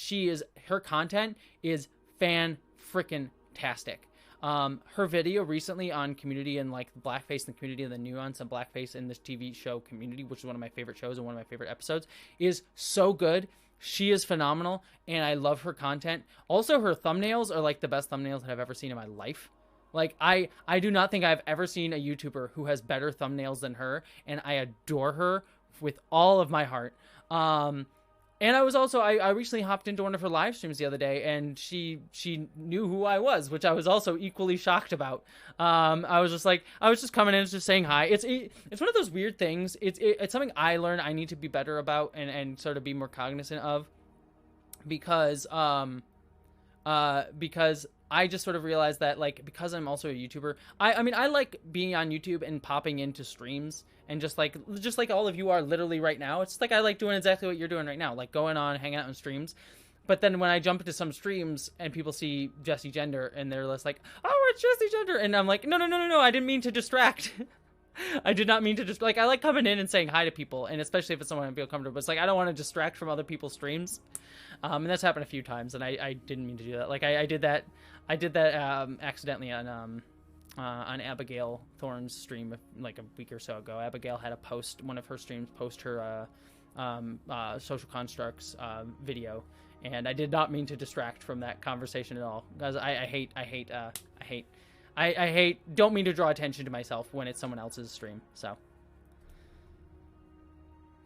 her content is fan-frickin-tastic. Her video recently on Community and like blackface in the community and the nuance of blackface in this TV show Community, which is one of my favorite shows and one of my favorite episodes, is so good. She is phenomenal, and I love her content. Also, her thumbnails are like the best thumbnails that I've ever seen in my life. Like, I do not think I've ever seen a YouTuber who has better thumbnails than her, and I adore her with all of my heart. And I was also, I recently hopped into one of her live streams the other day, and she knew who I was, which I was also equally shocked about. I was just coming in, just saying hi. It's one of those weird things. It's something I learned I need to be better about and sort of be more cognizant of, because I just sort of realized that, like, because I'm also a YouTuber, I mean, I like being on YouTube and popping into streams, and just like all of you are literally right now. It's like I like doing exactly what you're doing right now, like going on, hanging out on streams. But then when I jump into some streams and people see Jessie Gender and they're just like, oh, it's Jessie Gender, and I'm like, no, I didn't mean to distract. I did not mean to just, like, I like coming in and saying hi to people, and especially if it's someone I feel comfortable. It's like, I don't want to distract from other people's streams. And that's happened a few times, and I didn't mean to do that. Like, I did that accidentally on Abigail Thorne's stream like a week or so ago. Abigail had one of her streams post her social constructs video, and I did not mean to distract from that conversation at all, because I don't mean to draw attention to myself when it's someone else's stream. So,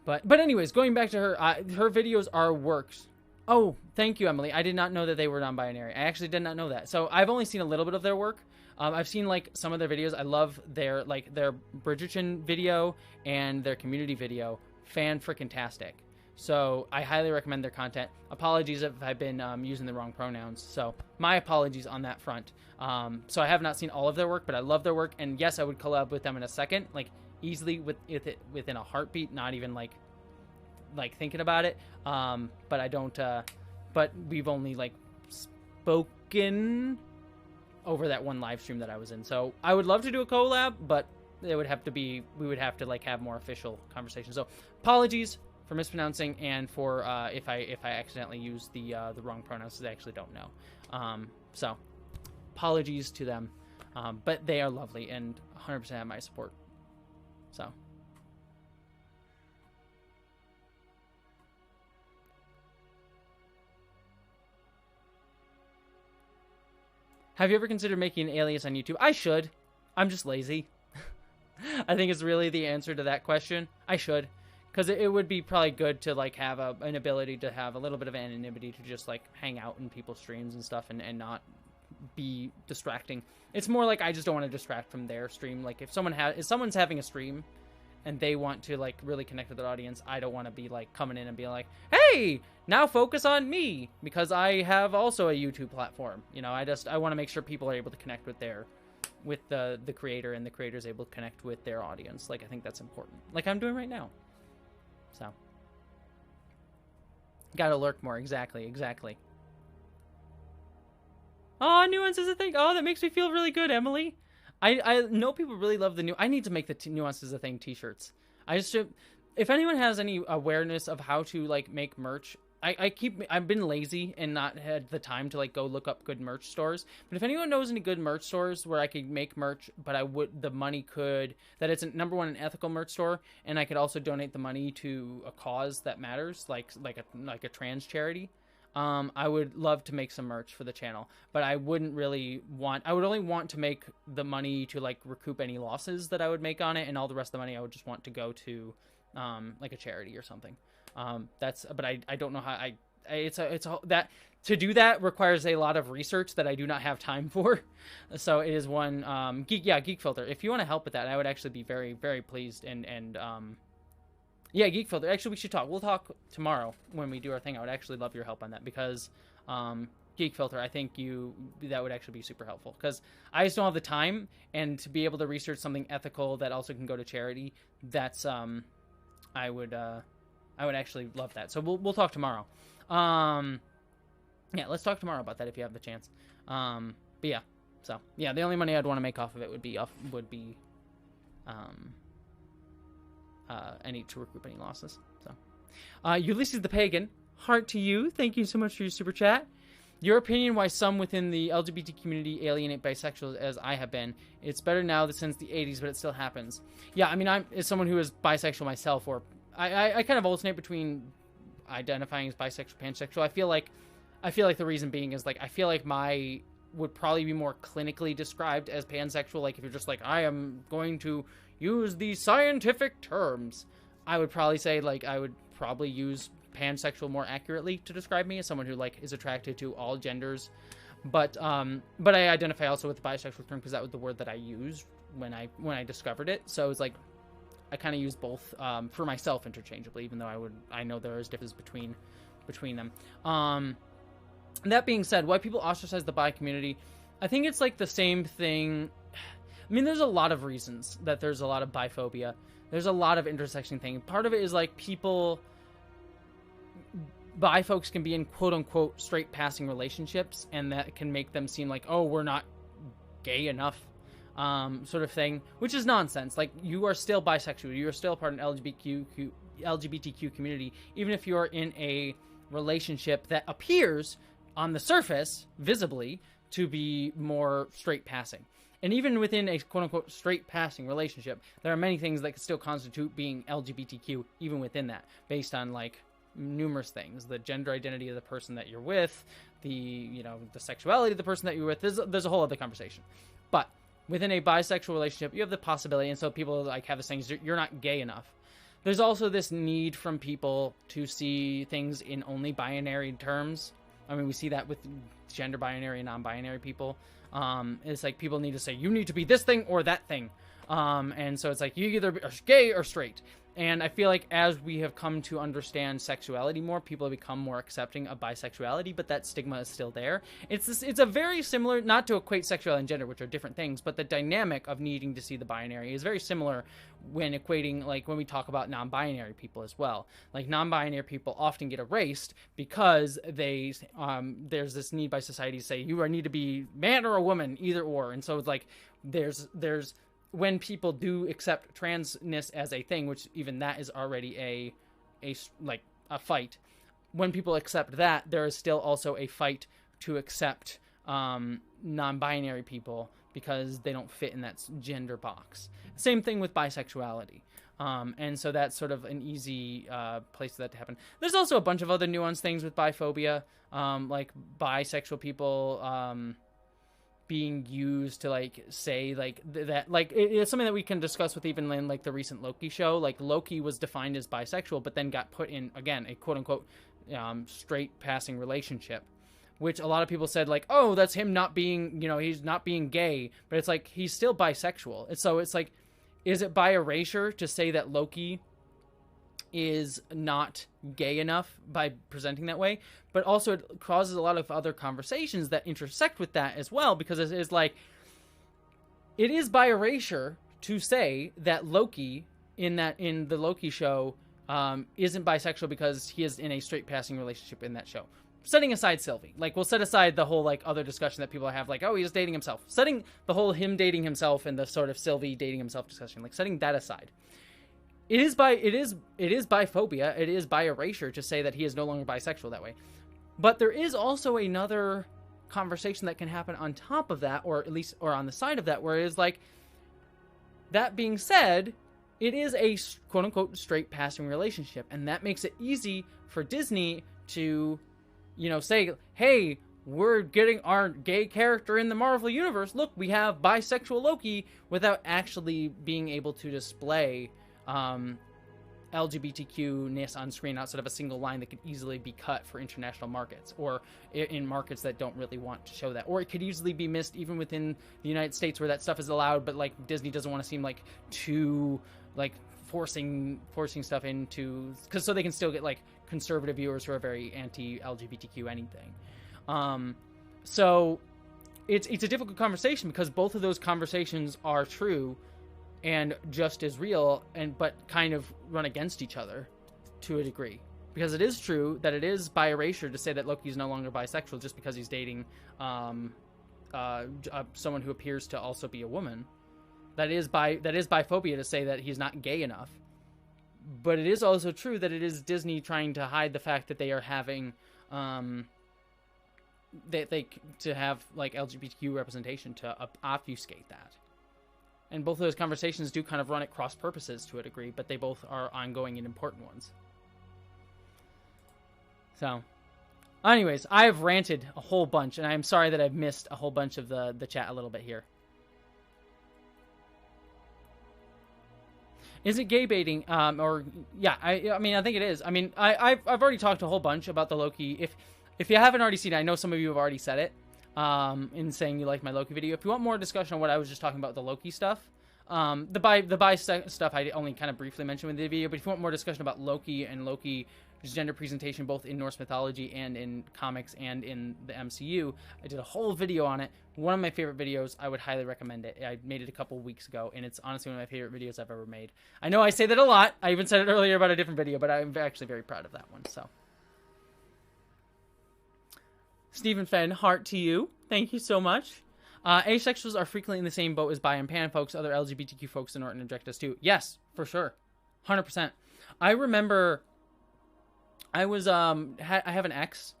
but anyways, going back to her, her videos are works. Oh, thank you, Emily. I did not know that they were non-binary. I actually did not know that. So I've only seen a little bit of their work. I've seen like some of their videos. I love their Bridgerton video and their community video. Fan-freaking-tastic. So I highly recommend their content. Apologies if I've been using the wrong pronouns. So my apologies on that front. So I have not seen all of their work, but I love their work. And yes, I would collab with them in a second, like easily within a heartbeat, not even like thinking about it. But I don't, but we've only like spoken over that one live stream that I was in. So I would love to do a collab, but we would have to like have more official conversations. So apologies for mispronouncing, and for if I accidentally use the wrong pronouns, because I actually don't know. So apologies to them, but they are lovely and 100% have my support. So. Have you ever considered making an alias on YouTube? I should. I'm just lazy. I think it's really the answer to that question. I should. Because it would be probably good to like have an ability to have a little bit of anonymity to just like hang out in people's streams and stuff, and not be distracting. It's more like I just don't want to distract from their stream. Like if someone's having a stream and they want to like really connect with their audience, I don't want to be like coming in and being like, hey, now focus on me because I have also a YouTube platform. You know, I want to make sure people are able to connect with the creator, and the creator is able to connect with their audience. Like, I think that's important, like I'm doing right now. So gotta lurk more. Exactly. Oh, nuance is a thing. Oh, that makes me feel really good, Emily. I know people really love the new. I need to make the nuance is a thing t-shirts. I just should, if anyone has any awareness of how to like make merch, I've been lazy and not had the time to like go look up good merch stores. But if anyone knows any good merch stores where I could make merch, but that it's number one, an ethical merch store, and I could also donate the money to a cause that matters, like a trans charity. I would love to make some merch for the channel, but I would only want to make the money to like recoup any losses that I would make on it, and all the rest of the money I would just want to go to, like a charity or something. But I don't know how that to do that requires a lot of research that I do not have time for. So it is one, Geek Filter. If you want to help with that, I would actually be very, very pleased. Yeah, Geek Filter. Actually, we should talk. We'll talk tomorrow when we do our thing. I would actually love your help on that because, Geek Filter, I think that would actually be super helpful because I just don't have the time, and to be able to research something ethical that also can go to charity, that's, I would actually love that. So we'll talk tomorrow. Yeah, let's talk tomorrow about that if you have the chance. But yeah, so yeah, the only money I'd want to make off of it would be any to recoup any losses. So, Ulysses the Pagan, heart to you. Thank you so much for your super chat. Your opinion why some within the LGBT community alienate bisexuals as I have been. It's better now since the 80s, but it still happens. Yeah, I mean, as someone who is bisexual myself, or I kind of alternate between identifying as bisexual, pansexual. I feel like the reason being is like I feel like my would probably be more clinically described as pansexual. Like if you're just like, I am going to use the scientific terms, I would probably say like I would probably use pansexual more accurately to describe me as someone who like is attracted to all genders. But I identify also with the bisexual term because that was the word that I used when I discovered it. So it's like I kind of use both for myself interchangeably, even though I know there is difference between them. That being said, why people ostracize the bi community, I think it's like the same thing. I mean, there's a lot of reasons that there's a lot of biphobia. There's a lot of intersection thing. Part of it is like bi folks can be in quote unquote straight passing relationships, and that can make them seem like, oh, we're not gay enough, sort of thing, which is nonsense. Like, you are still bisexual. You are still part of an LGBTQ community, even if you are in a relationship that appears on the surface, visibly, to be more straight passing. And even within a quote-unquote straight passing relationship, there are many things that can still constitute being LGBTQ, even within that, based on, like, numerous things. The gender identity of the person that you're with, the sexuality of the person that you're with. There's a whole other conversation. But within a bisexual relationship, you have the possibility, and so people, like, have this thing, you're not gay enough. There's also this need from people to see things in only binary terms. I mean, we see that with gender binary and non-binary people. It's like people need to say, you need to be this thing or that thing. And so it's like, you either are gay or straight. And I feel like as we have come to understand sexuality more, people have become more accepting of bisexuality, but that stigma is still there. It's a very similar, not to equate sexuality and gender, which are different things, but the dynamic of needing to see the binary is very similar when equating, like when we talk about non-binary people as well. Like non-binary people often get erased because there's this need by society to say you need to be man or a woman, either or. And so it's like there's when people do accept transness as a thing, which even that is already a fight. When people accept that, there is still also a fight to accept non-binary people because they don't fit in that gender box. Same thing with bisexuality. And so that's sort of an easy place for that to happen. There's also a bunch of other nuanced things with biphobia, like bisexual people being used to like say like that, like it's something that we can discuss with even in like the recent Loki show. Like Loki was defined as bisexual, but then got put in, again, a quote unquote straight passing relationship, which a lot of people said like, oh, that's him not being, he's not being gay, but it's like he's still bisexual. And so it's like is it by erasure to say that Loki is not gay enough by presenting that way? But also it causes a lot of other conversations that intersect with that as well, because it is like, it is by erasure to say that Loki in the Loki show isn't bisexual because he is in a straight passing relationship in that show. Setting aside Sylvie, like, we'll set aside the whole like other discussion that people have, like, oh, he's dating himself. Setting the whole him dating himself and the sort of Sylvie dating himself discussion, like, setting that aside. It is biphobia. It is by erasure to say that he is no longer bisexual that way. But there is also another conversation that can happen on top of that, or at least, or on the side of that, where it is like, that being said, it is a quote-unquote straight passing relationship, and that makes it easy for Disney to, you know, say, hey, we're getting our gay character in the Marvel Universe. Look, we have bisexual Loki, without actually being able to display LGBTQ-ness on screen outside of a single line that could easily be cut for international markets, or in markets that don't really want to show that. Or it could easily be missed even within the United States where that stuff is allowed, but like Disney doesn't want to seem like too like forcing stuff into, because so they can still get like conservative viewers who are very anti-LGBTQ anything. So it's a difficult conversation, because both of those conversations are true and just as real, but kind of run against each other to a degree. Because it is true that it is by erasure to say that Loki's no longer bisexual just because he's dating someone who appears to also be a woman. That is biphobia to say that he's not gay enough. But it is also true that it is Disney trying to hide the fact that they are having to have like LGBTQ representation to obfuscate that. And both of those conversations do kind of run at cross purposes to a degree, but they both are ongoing and important ones. So, anyways, I've ranted a whole bunch, and I'm sorry that I've missed a whole bunch of the chat a little bit here. Is it gay baiting? Or yeah, I mean, I think it is. I mean, I've already talked a whole bunch about the Loki. If you haven't already seen it, I know some of you have already said it. In saying you liked my Loki video. If you want more discussion on what I was just talking about, the Loki stuff, the bi stuff I only kind of briefly mentioned in the video, but if you want more discussion about Loki and Loki's gender presentation, both in Norse mythology and in comics and in the MCU, I did a whole video on it. One of my favorite videos. I would highly recommend it. I made it a couple weeks ago, and it's honestly one of my favorite videos I've ever made. I know I say that a lot. I even said it earlier about a different video, but I'm actually very proud of that one, so. Stephen Fenn, heart to you. Thank you so much. Asexuals are frequently in the same boat as bi and pan folks. Other LGBTQ folks in Norton inject us too. Yes, for sure. 100%. I remember I was, I have an ex,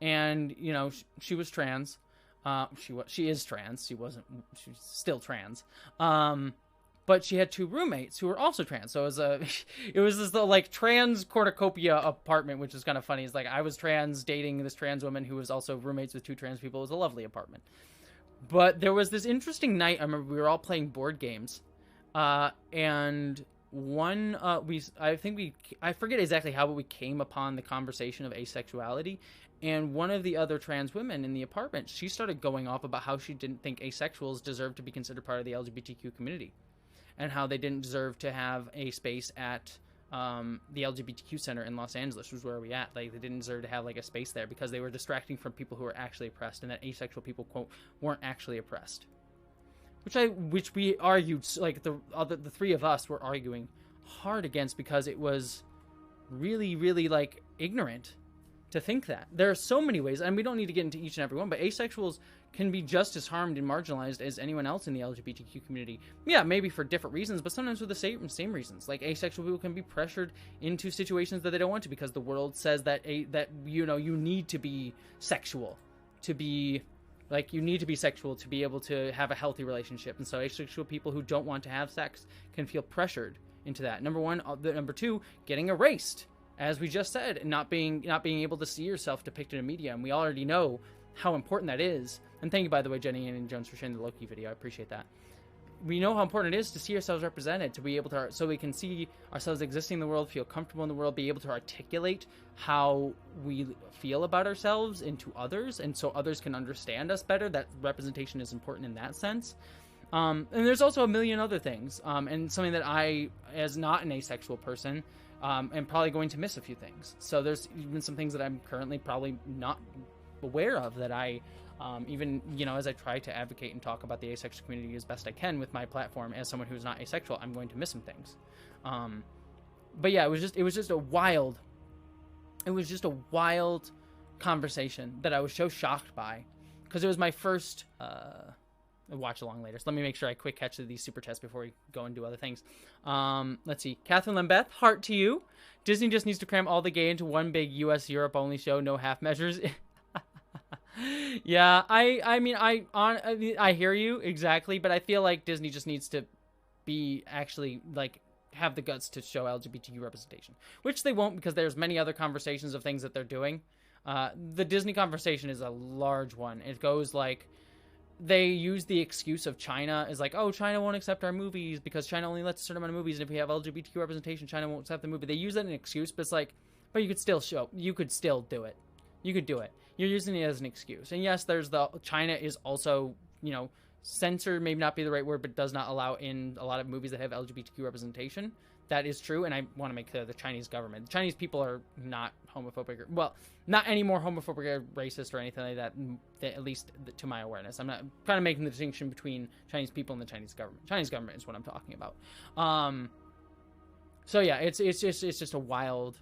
and, you know, she was trans. She is trans. She's still trans. But she had two roommates who were also trans. So it was this like trans cornucopia apartment, which is kind of funny. It's like I was trans dating this trans woman who was also roommates with two trans people. It was a lovely apartment. But there was this interesting night. I remember we were all playing board games, and one I forget exactly how, but we came upon the conversation of asexuality. And one of the other trans women in the apartment, she started going off about how she didn't think asexuals deserved to be considered part of the LGBTQ community, and how they didn't deserve to have a space at the LGBTQ center in Los Angeles, which was where we at. Like, they didn't deserve to have like a space there because they were distracting from people who were actually oppressed, and that asexual people, quote, weren't actually oppressed. Which we argued, like the three of us were arguing hard against, because it was really, really like ignorant to think that. There are so many ways, and we don't need to get into each and every one, but asexuals can be just as harmed and marginalized as anyone else in the LGBTQ community. Yeah, maybe for different reasons, but sometimes for the same reasons. Like, asexual people can be pressured into situations that they don't want to, because the world says that you know, you need to be sexual to be, like, you need to be sexual to be able to have a healthy relationship. And so asexual people who don't want to have sex can feel pressured into that. Number one. Number two, getting erased, as we just said, and not being able to see yourself depicted in media. And we already know how important that is. And thank you, by the way, Jenny and Jones, for sharing the Loki video. I appreciate that. We know how important it is to see ourselves represented, to be able to, so we can see ourselves existing in the world, feel comfortable in the world, be able to articulate how we feel about ourselves into others, and so others can understand us better. That representation is important in that sense. And there's also a million other things, and something that I, as not an asexual person, am probably going to miss a few things. So there's even some things that I'm currently probably not aware of that I, even, you know, as I try to advocate and talk about the asexual community as best I can with my platform as someone who's not asexual, I'm going to miss some things. But yeah, it was just a wild conversation that I was so shocked by, because it was my first, watch along later. So let me make sure I quick catch these super chats before we go and do other things. Let's see. Catherine Lambeth, heart to you. Disney just needs to cram all the gay into one big US Europe only show, no half measures. Yeah, I hear you exactly, but I feel like Disney just needs to be actually like have the guts to show LGBTQ representation, which they won't, because there's many other conversations of things that they're doing. The Disney conversation is a large one. It goes like, they use the excuse of China is like, oh, China won't accept our movies because China only lets a certain amount of movies, and if we have LGBTQ representation, China won't accept the movie. They use that as an excuse, but it's like, but you could still do it. You could do it. You're using it as an excuse. And yes, there's China is also, you know, censor may not be the right word, but does not allow in a lot of movies that have LGBTQ representation. That is true, and I want to make clear the Chinese government. The Chinese people are not homophobic, well, not any more homophobic or racist or anything like that, at least to my awareness. I'm not kind of making the distinction between Chinese people and the Chinese government. Chinese government is what I'm talking about. So yeah, it's just a wild,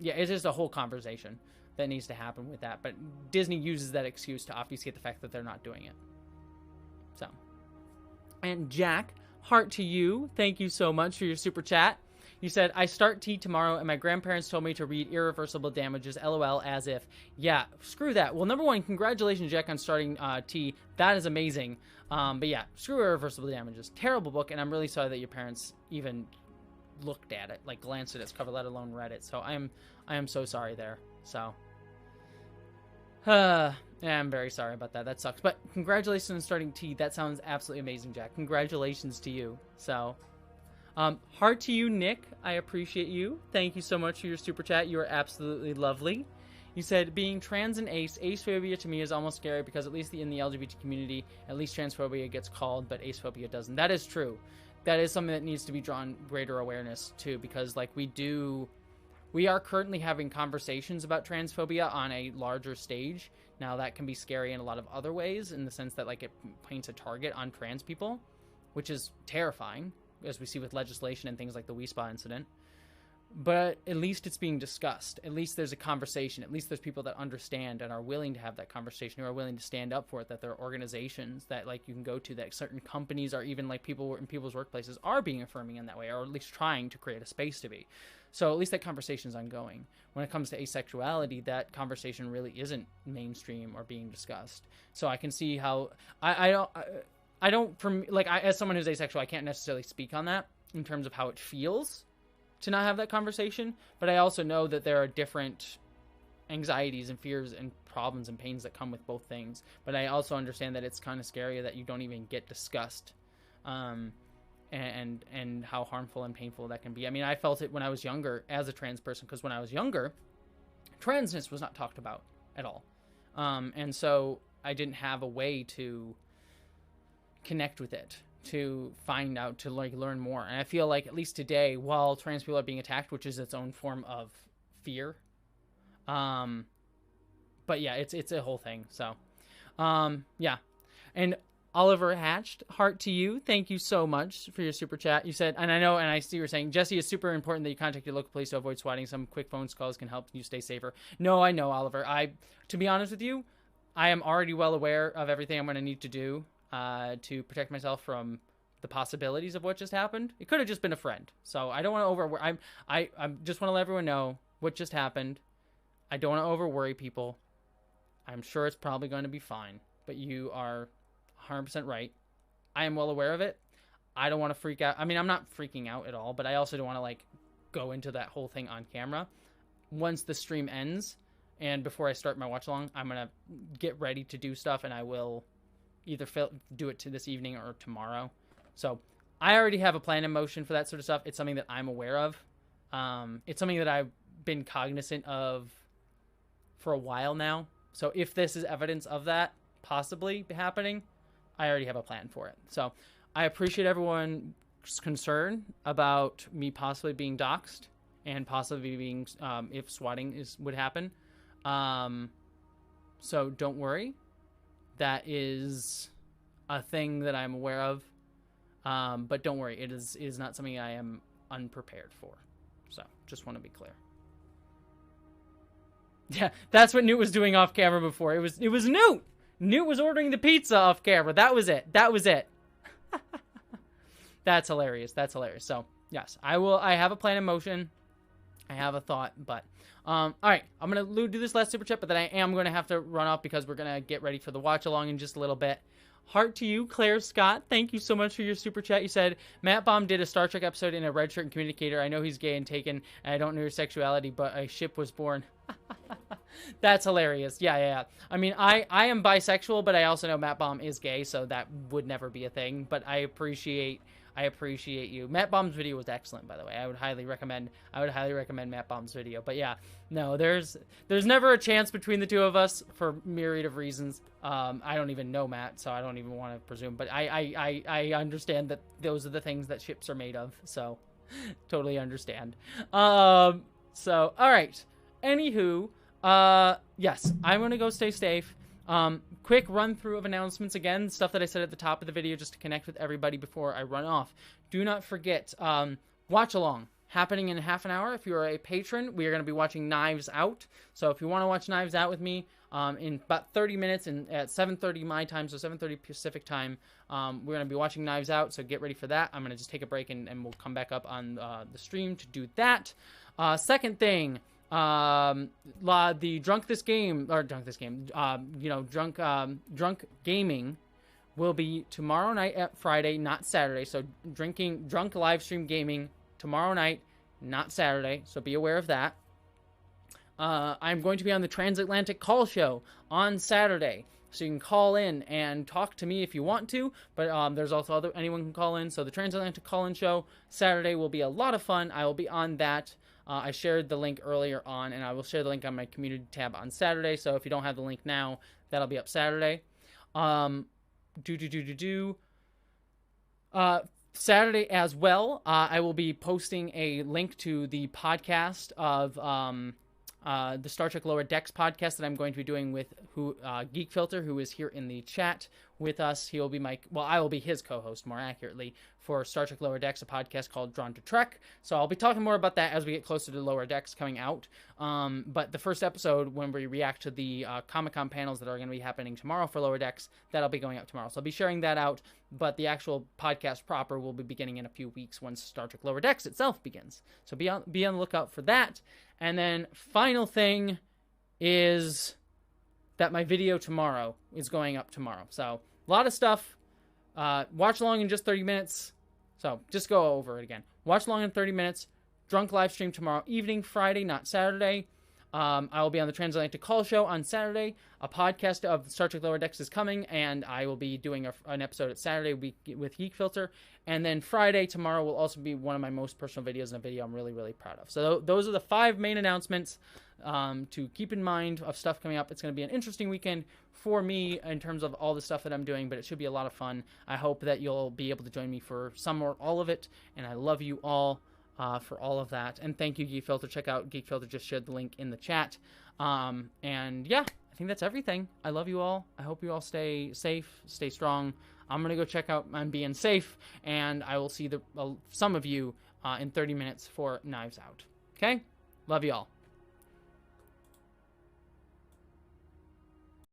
it's just a whole conversation that needs to happen with that. But Disney uses that excuse to obfuscate the fact that they're not doing it. So, and Jack, heart to you. Thank you so much for your super chat. You said, I start tea tomorrow and my grandparents told me to read Irreversible Damages, LOL, as if. Yeah, screw that. Well, number one, congratulations, Jack, on starting tea. That is amazing. But yeah, screw Irreversible Damages. Terrible book, and I'm really sorry that your parents even looked at it, like glanced at its cover, let alone read it. So I am so sorry there. So, yeah, I'm very sorry about that. That sucks. But congratulations on starting tea. That sounds absolutely amazing, Jack. Congratulations to you. So, heart to you, Nick. I appreciate you. Thank you so much for your super chat. You are absolutely lovely. You said, being trans and acephobia to me is almost scary, because at least in the LGBT community, at least transphobia gets called, but acephobia doesn't. That is true. That is something that needs to be drawn greater awareness to, because like we are currently having conversations about transphobia on a larger stage. Now that can be scary in a lot of other ways, in the sense that like it paints a target on trans people, which is terrifying, as we see with legislation and things like the WeSpa incident. But at least it's being discussed. At least there's a conversation. At least there's people that understand and are willing to have that conversation, who are willing to stand up for it, that there are organizations that like you can go to, that certain companies are, even like people in people's workplaces are being affirming in that way, or at least trying to create a space to be. So at least that conversation is ongoing. When it comes to asexuality, that conversation really isn't mainstream or being discussed. So I can see how I don't, from like, as someone who's asexual, I can't necessarily speak on that in terms of how it feels to not have that conversation, but I also know that there are different anxieties and fears and problems and pains that come with both things. But I also understand that it's kind of scary that you don't even get discussed, and how harmful and painful that can be. I mean, I felt it when I was younger as a trans person, because when I was younger, transness was not talked about at all, and so I didn't have a way to connect with it, to find out, to like learn more. And I feel like at least today, while trans people are being attacked, which is its own form of fear, but yeah, it's a whole thing. So yeah. And Oliver Hatched, heart to you. Thank you so much for your super chat. You said, and I know, and I see you're saying, Jessie, is super important that you contact your local police to avoid swatting. Some quick phone calls can help you stay safer. No, I know, Oliver. To be honest with you, I am already well aware of everything I'm going to need to do to protect myself from the possibilities of what just happened. It could have just been a friend. So I don't want to I just want to let everyone know what just happened. I don't want to over worry people. I'm sure it's probably going to be fine, but you are 100% right. I am well aware of it. I don't want to freak out. I mean, I'm not freaking out at all, but I also don't want to like go into that whole thing on camera. Once the stream ends and before I start my watch along, I'm going to get ready to do stuff, and I will either do it to this evening or tomorrow. So I already have a plan in motion for that sort of stuff. It's something that I'm aware of. It's something that I've been cognizant of for a while now. So if this is evidence of that possibly happening, I already have a plan for it. So I appreciate everyone's concern about me possibly being doxxed and possibly being, if swatting would happen. So don't worry. That is a thing that I'm aware of. But don't worry, it is not something I am unprepared for. So just want to be clear. Yeah, that's what Newt was doing off camera before. It was Newt. Newt was ordering the pizza off camera. That was it. That was it. That's hilarious. That's hilarious. So yes, I have a plan in motion. I have a thought, but all right, I'm gonna do this last super chat, but then I am gonna have to run off because we're gonna get ready for the watch along in just a little bit. Heart to you, Claire Scott. Thank you so much for your super chat. You said, Matt Baum did a Star Trek episode in a red shirt and communicator. I know he's gay and taken, and I don't know your sexuality, but a ship was born. That's hilarious. Yeah. I mean, I am bisexual, but I also know Matt Baum is gay, so that would never be a thing. But I appreciate you. Matt Baum's video was excellent, by the way. I would highly recommend Matt Baum's video. But yeah, no, there's never a chance between the two of us for myriad of reasons. I don't even know Matt, so I don't even want to presume. But I understand that those are the things that ships are made of. So totally understand. So all right. Anywho, yes, I'm gonna go stay safe. Quick run through of announcements again, stuff that I said at the top of the video just to connect with everybody before I run off. Do not forget, watch along happening in half an hour. If you are a patron, we are going to be watching Knives Out. So if you want to watch Knives Out with me, in about 30 minutes and at 7:30 my time, so 7:30 Pacific time, we're going to be watching Knives Out. So get ready for that. I'm going to just take a break and we'll come back up on the stream to do that. Second thing, the drunk gaming will be tomorrow night at Friday, not Saturday. So drunk live stream gaming tomorrow night, not Saturday. So be aware of that. I'm going to be on the Transatlantic Call Show on Saturday. So you can call in and talk to me if you want to, but there's also anyone can call in. So the Transatlantic Call-In Show Saturday will be a lot of fun. I will be on that. I shared the link earlier on, and I will share the link on my community tab on Saturday. So if you don't have the link now, that'll be up Saturday. Saturday as well, I will be posting a link to the podcast of the Star Trek Lower Decks podcast that I'm going to be doing with Geek Filter, who is here in the chat with us. He will be I will be his co-host, more accurately, for Star Trek Lower Decks, a podcast called Drawn to Trek. So I'll be talking more about that as we get closer to Lower Decks coming out. But the first episode, when we react to the Comic-Con panels that are going to be happening tomorrow for Lower Decks, that'll be going up tomorrow. So I'll be sharing that out, but the actual podcast proper will be beginning in a few weeks once Star Trek Lower Decks itself begins. So be on the lookout for that. And then final thing is that my video tomorrow is going up tomorrow. So a lot of stuff. Watch along in just 30 minutes. So just go over it again. Watch along in 30 minutes. Drunk live stream tomorrow evening, Friday, not Saturday. I will be on the Transatlantic Call Show on Saturday. A podcast of Star Trek Lower Decks is coming, and I will be doing an episode at Saturday with Geek Filter. And then Friday, tomorrow, will also be one of my most personal videos, and a video I'm really, really proud of. So those are the 5 main announcements to keep in mind of stuff coming up. It's going to be an interesting weekend for me in terms of all the stuff that I'm doing, but it should be a lot of fun. I hope that you'll be able to join me for some or all of it, and I love you all. For all of that. And thank you, Geek Filter. Check out Geek Filter. Just shared the link in the chat. And yeah, I think that's everything. I love you all. I hope you all stay safe, stay strong. I'm going to go check out I'm being safe, and I will see some of you in 30 minutes for Knives Out. Okay? Love you all.